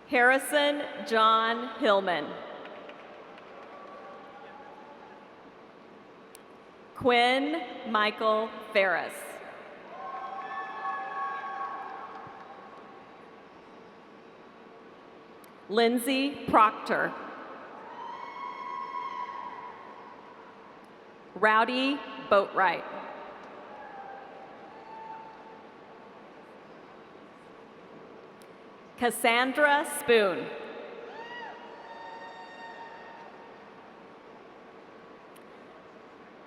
Harrison John Hillman. Quinn Michael Ferris. Lindsay Proctor. Rowdy Boatwright. Cassandra Spoon.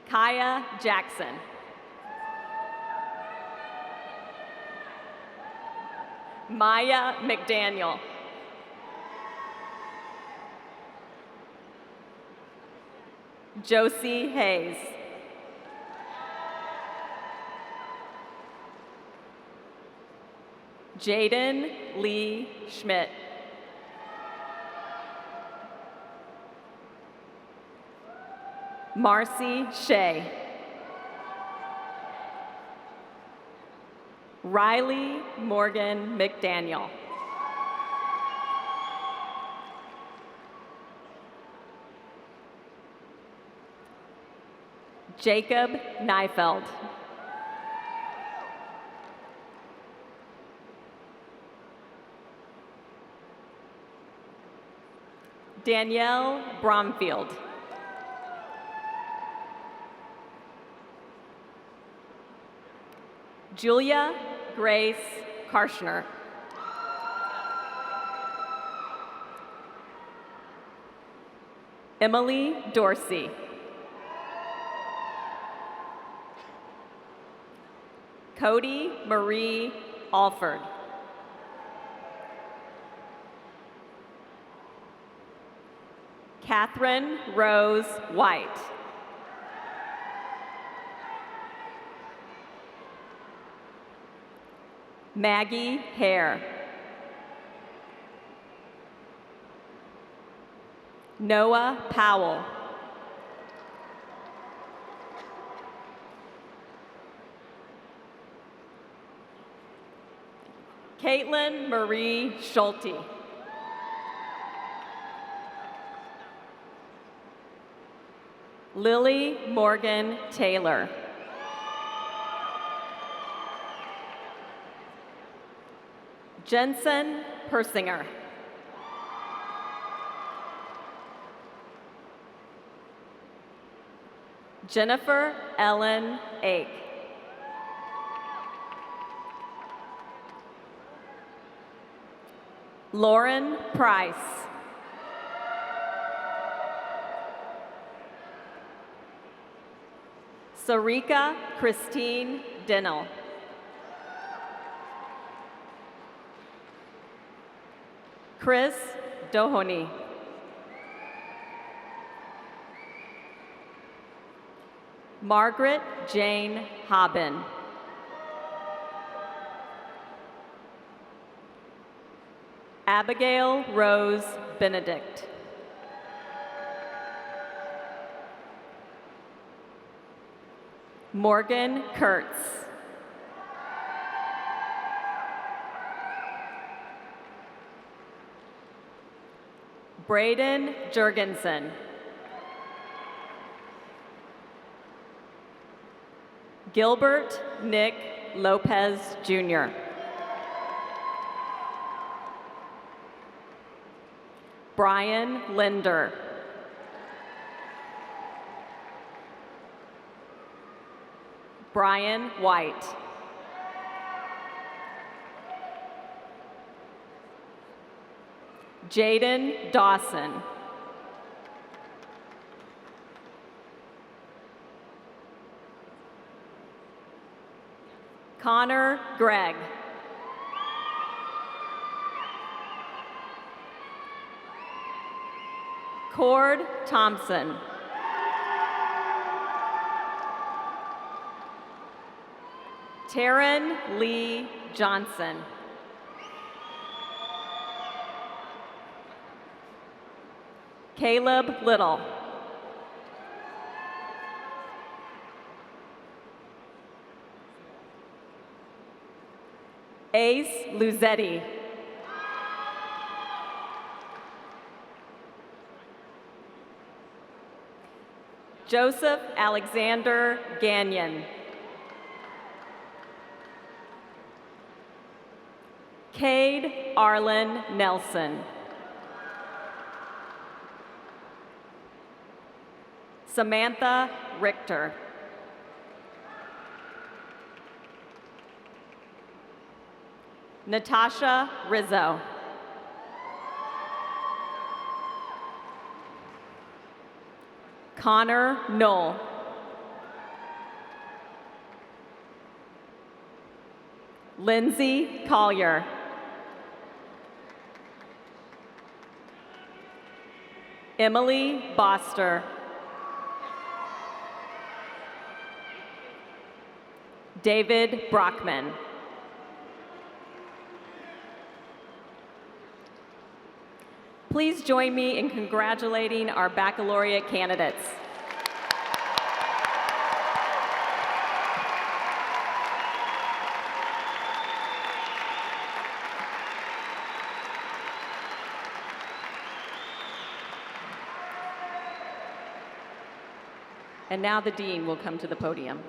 Kaya Jackson. Maya McDaniel. Josie Hayes. Jaden Lee Schmidt. Marcy Shea. Riley Morgan McDaniel. Jacob Neifeld. Danielle Bromfield. Julia Grace Karshner. Emily Dorsey. Cody Marie Alford. Catherine Rose White. Maggie Hare. Noah Powell. Caitlin Marie Schulte. Lily Morgan Taylor. Jensen Persinger. Jennifer Ellen Ake. Lauren Price. Sarika Christine Dennell. Chris Dohoney. Margaret Jane Haben. Abigail Rose Benedict. Morgan Kurtz. Braden Jurgensen. Gilbert Nick Lopez Jr. Brian Linder. Brian White. Jaden Dawson. Connor Gregg. Cord Thompson. Taryn Lee Johnson. Caleb Little. Ace Luzetti. Joseph Alexander Gagnon. Cade Arlen Nelson. Samantha Richter. Natasha Rizzo. Connor Knoll. Lindsay Collier. Emily Boster. David Brockman. Please join me in congratulating our baccalaureate candidates. And now the dean will come to the podium.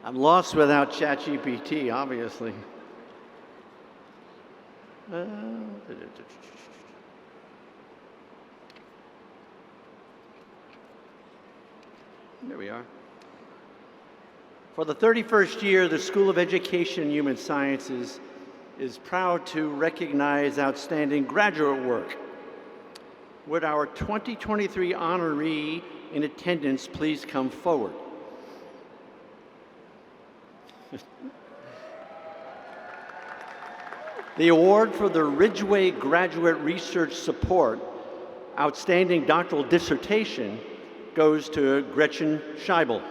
I'm lost without ChatGPT, obviously. There we are. For the 31st year, the School of Education and Human Sciences is proud to recognize outstanding graduate work. Would our 2023 honoree in attendance please come forward? The award for the Ridgeway Graduate Research Support Outstanding Doctoral Dissertation goes to Gretchen Scheibel.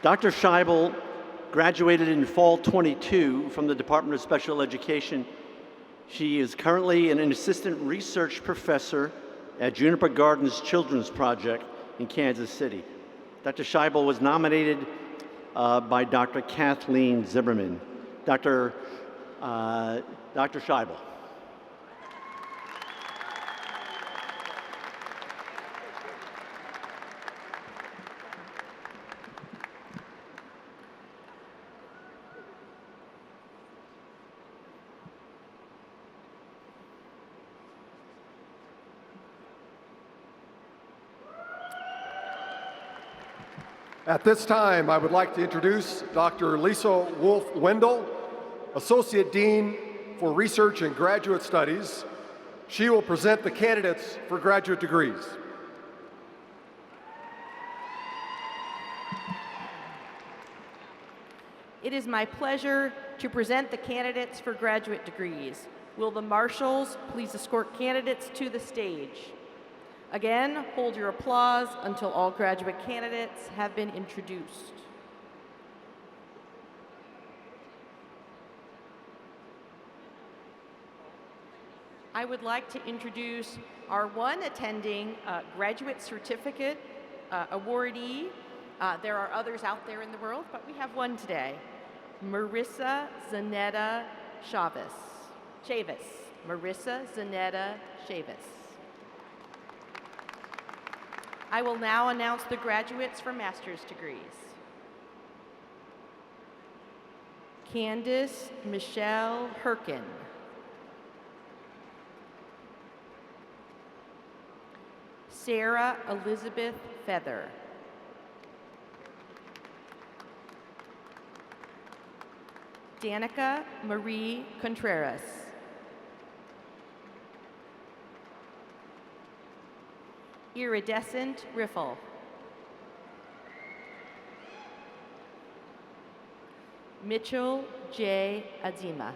Dr. Scheibel graduated in fall 22 from the Department of Special Education. She is currently an assistant research professor at Juniper Gardens Children's Project in Kansas City. Dr. Scheibel was nominated by Dr. Kathleen Zimmerman. Dr. Scheibel. At this time, I would like to introduce Dr. Lisa Wolf-Wendell, Associate Dean for Research and Graduate Studies. She will present the candidates for graduate degrees. It is my pleasure to present the candidates for graduate degrees. Will the marshals please escort candidates to the stage? Again, hold your applause until all graduate candidates have been introduced. I would like to introduce our one attending graduate certificate awardee. There are others out there in the world, but we have one today. Marissa Zanetta Chavis. Marissa Zanetta Chavis. I will now announce the graduates for master's degrees. Candace Michelle Herkin. Sarah Elizabeth Feather. Danica Marie Contreras. Iridescent Riffle. Mitchell J. Azima.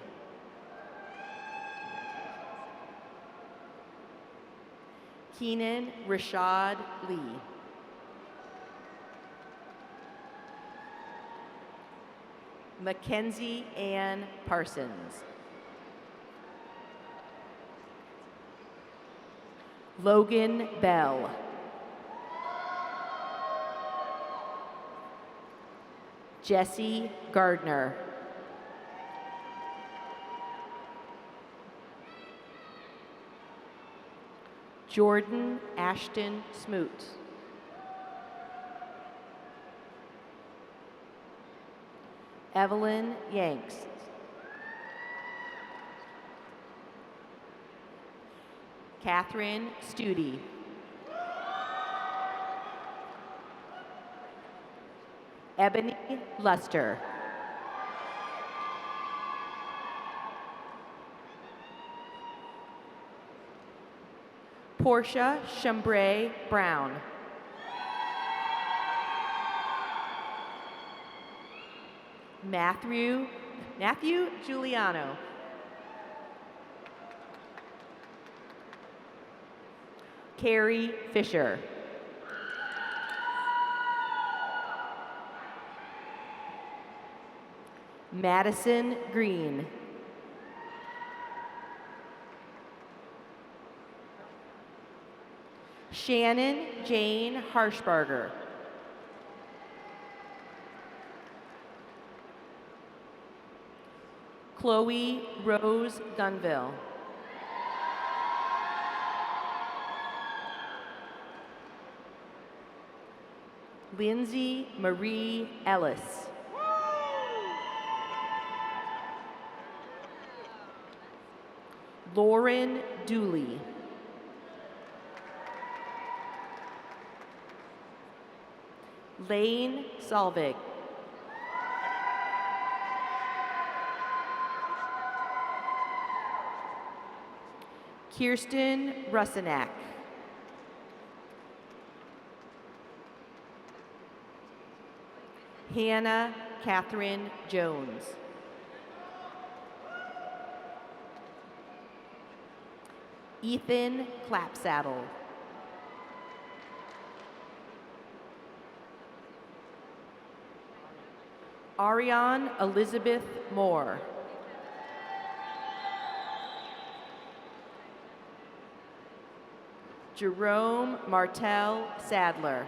Keenan Rashad Lee. Mackenzie Ann Parsons. Logan Bell. Jesse Gardner. Jordan Ashton Smoot. Evelyn Yanks. Catherine Studi. Ebony Luster. Portia Chambray Brown. Matthew Giuliano. Carrie Fisher. Madison Green. Shannon Jane Harshbarger. Chloe Rose Gunville. Lindsay Marie Ellis. Lauren Dooley. Lane Solvig. Kirsten Russinak. Hannah Catherine Jones. Ethan Clapsaddle. Ariane Elizabeth Moore. Jerome Martell Sadler.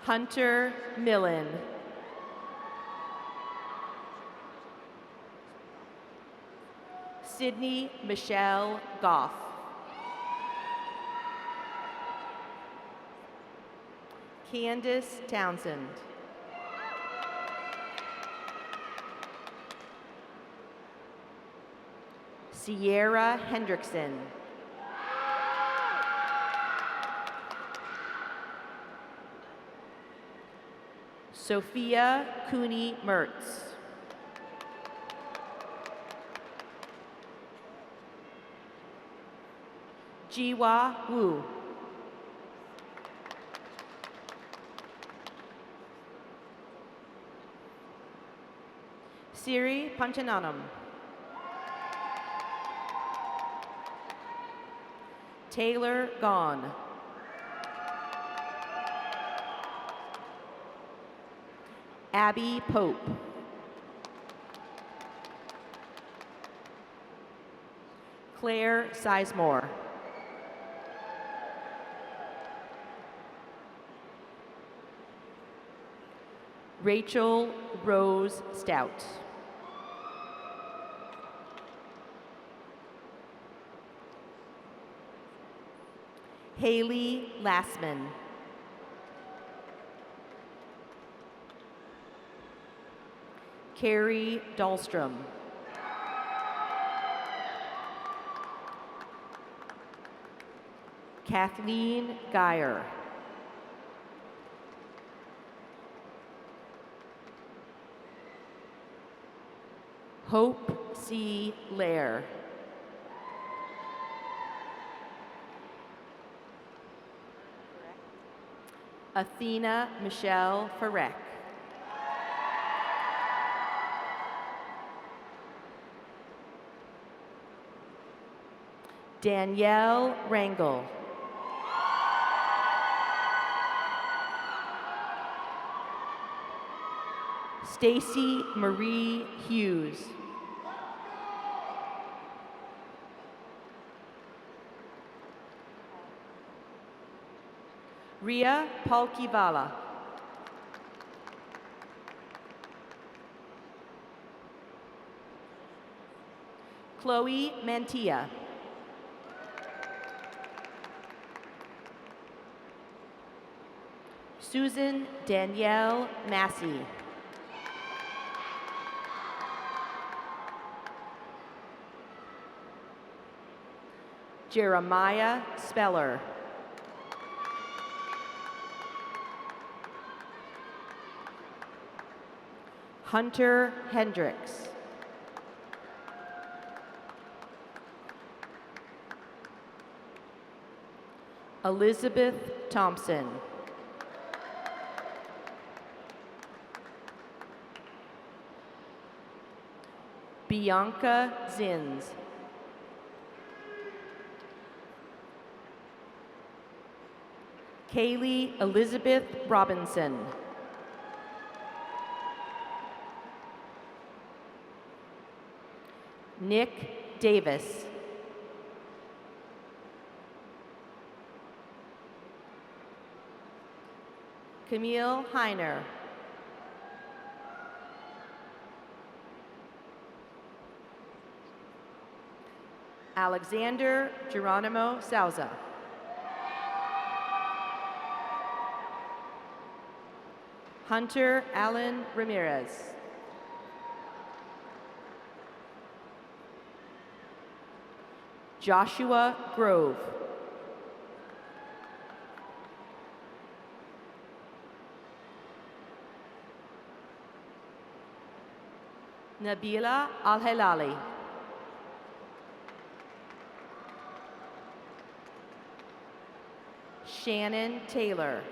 Hunter Millen. Sydney Michelle Goff. Candace Townsend. Sierra Hendrickson. Sophia Cooney Mertz. Jiwa Wu. Siri Panchananam. Taylor Gone. Abby Pope. Claire Sizemore. Rachel Rose Stout. Haley Lassman. Carrie Dahlstrom. Kathleen Geyer. Hope C. Lair. Athena Michelle Farek. Danielle Rangel. Stacy Marie Hughes. Ria Palkivala. Chloe Mantilla. Susan Danielle Massey. Jeremiah Speller. Hunter Hendricks. Elizabeth Thompson. Bianca Zins. Kaylee Elizabeth Robinson. Nick Davis. Camille Heiner. Alexander Geronimo Souza. Hunter Allen Ramirez. Joshua Grove. Nabila Al-Hilali. Shannon Taylor.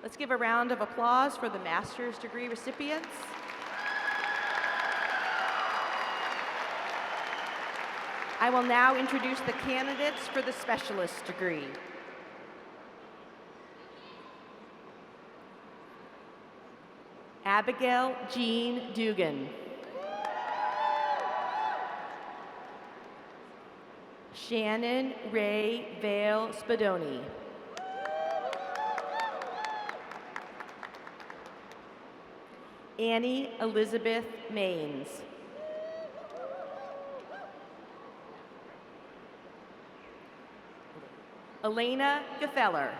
Let's give a round of applause for the master's degree recipients. I will now introduce the candidates for the specialist degree. Abigail Jean Dugan. Shannon Ray Vale Spadoni. Annie Elizabeth Maines. Elena Gefeller.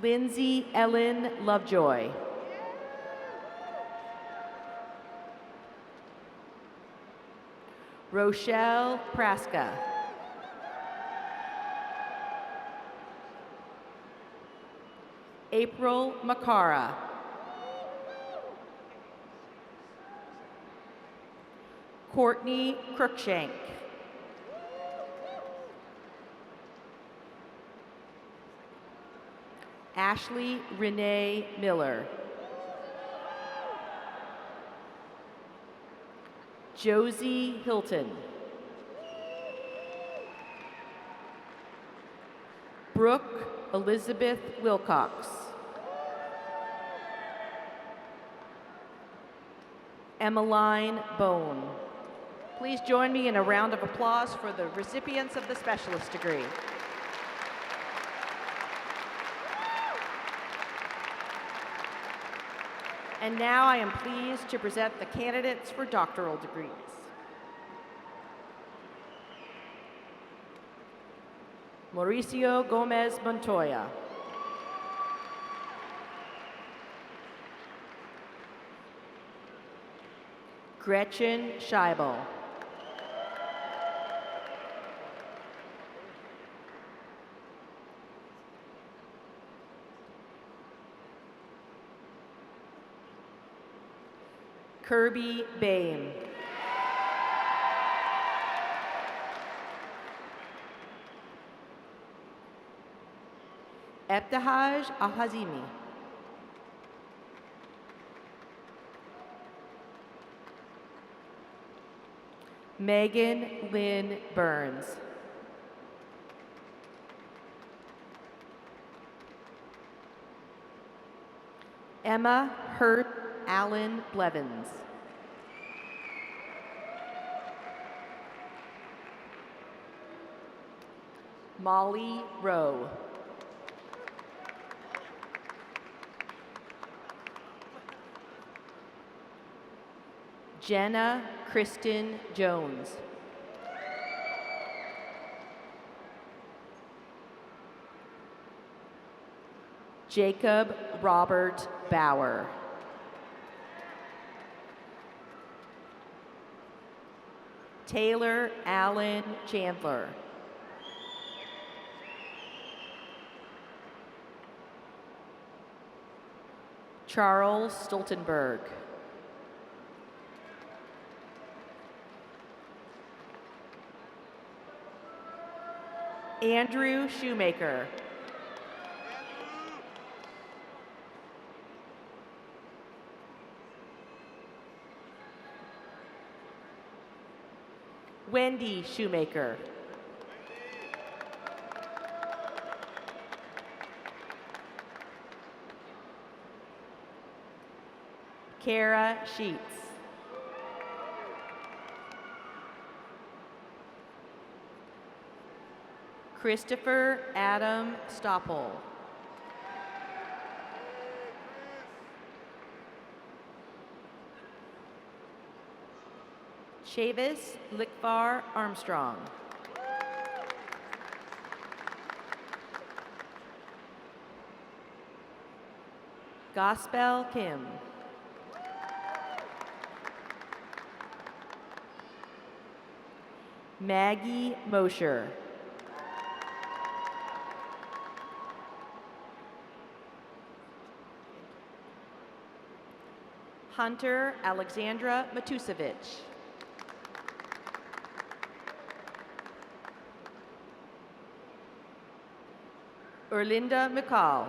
Lindsay Ellen Lovejoy. Rochelle Praska. April Makara. Courtney Crookshank. Ashley Renee Miller. Josie Hilton. Brooke Elizabeth Wilcox. Emmeline Bone. Please join me in a round of applause for the recipients of the specialist degree. And now I am pleased to present the candidates for doctoral degrees. Mauricio Gomez Montoya. Gretchen Scheibel. Kirby Bain. Ebtihaj Al-Hazimi. Megan Lynn Burns. Emma Hurt Allen Blevins. Molly Rowe. Jenna Kristen Jones. Jacob Robert Bauer. Taylor Allen Chandler. Charles Stoltenberg. Andrew Shoemaker. Wendy Shoemaker. Kara Sheets. Christopher Adam Stoppel. Chavis Lickvar Armstrong. Gospel Kim. Maggie Mosher. Hunter Alexandra Matusevich. Erlinda McCall.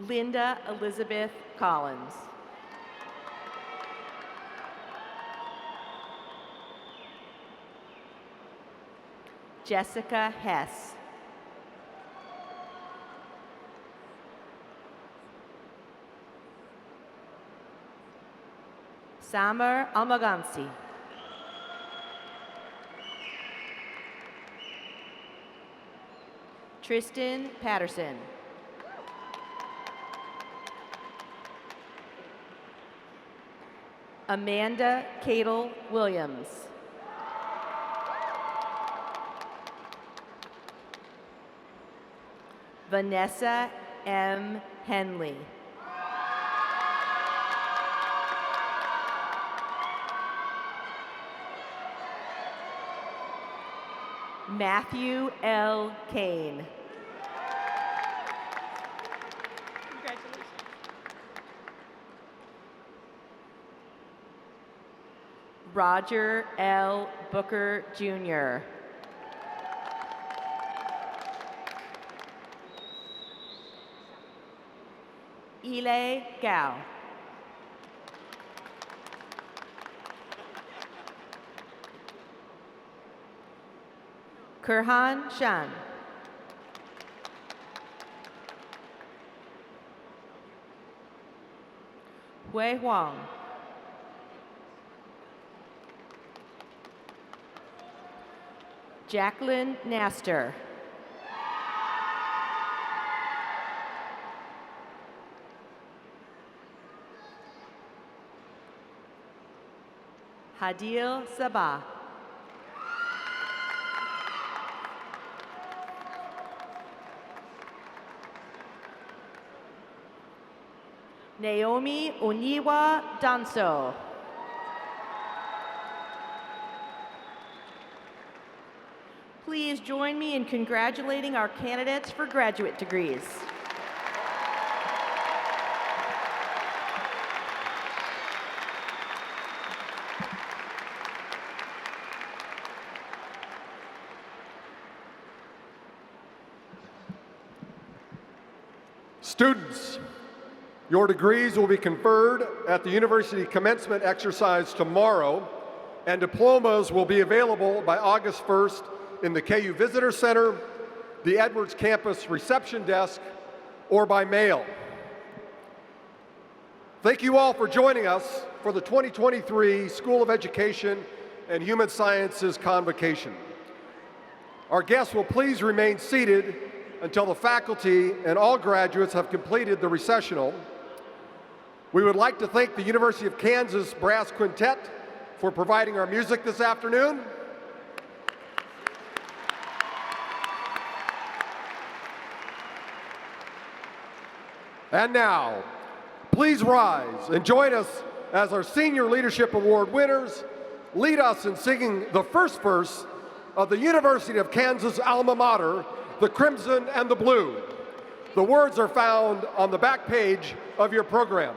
Linda Elizabeth Collins. Jessica Hess. Samar Almagansi. Tristan Patterson. Amanda Cadle Williams. Vanessa M. Henley. Matthew L. Kane. Congratulations. Roger L. Booker, Jr. Ile Gao. Kurhan Shan. Hui Huang. Jacqueline Naster. Hadil Sabah. Naomi Oniwa Danso. Please join me in congratulating our candidates for graduate degrees. Students, your degrees will be conferred at the university commencement exercise tomorrow, and diplomas will be available by August 1st in the KU Visitor Center, the Edwards Campus Reception Desk, or by mail. Thank you all for joining us for the 2023 School of Education and Human Sciences Convocation. Our guests will please remain seated until the faculty and all graduates have completed the recessional. We would like to thank the University of Kansas Brass Quintet for providing our music this afternoon. And now, please rise and join us as our Senior Leadership Award winners lead us in singing the first verse of the University of Kansas alma mater, the Crimson and the Blue. The words are found on the back page of your program.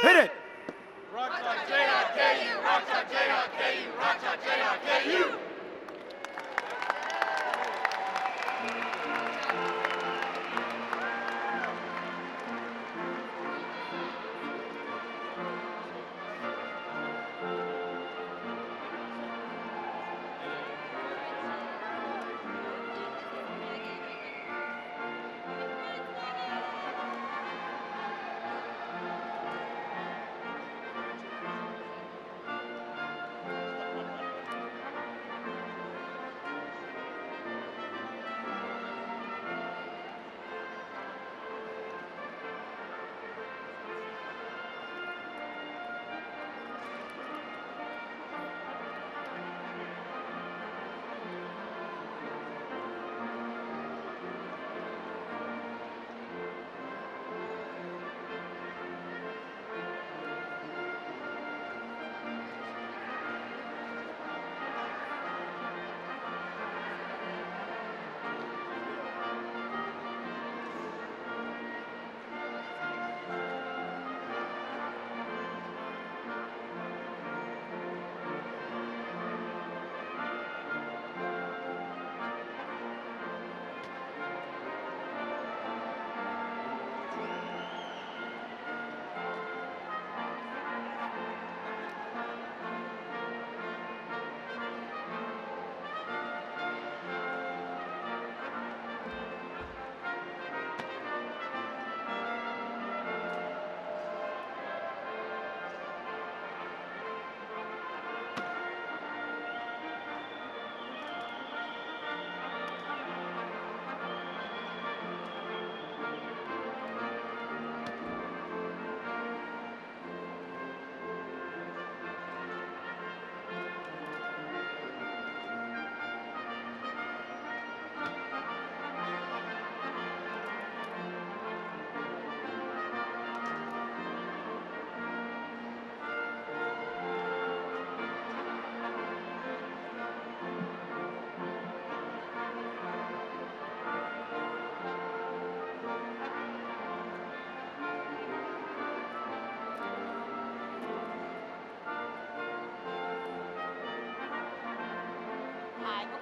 Hit it!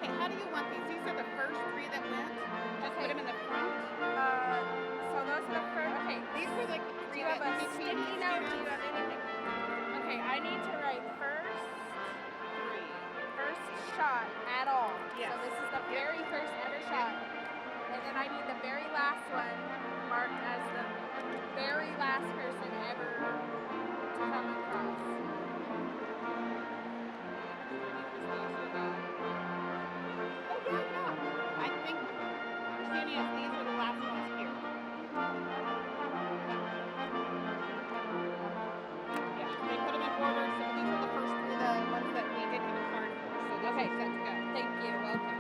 Okay, how do you want these? These are the first three that went. Just put them in the front. So those are the first. Okay, These were the do three you have that a in between sticky these note? Do you students. have anything? Okay, I need to write first shot at all. Yes. So this is the very first ever shot. And then I need the very last one marked as the very last person ever to come across. Oh yeah, yeah. I think understanding is these are the last ones here. Yeah, they put them in order, so these are the first three, the ones that we did have a card for. So this is set to go. Thank you. Welcome.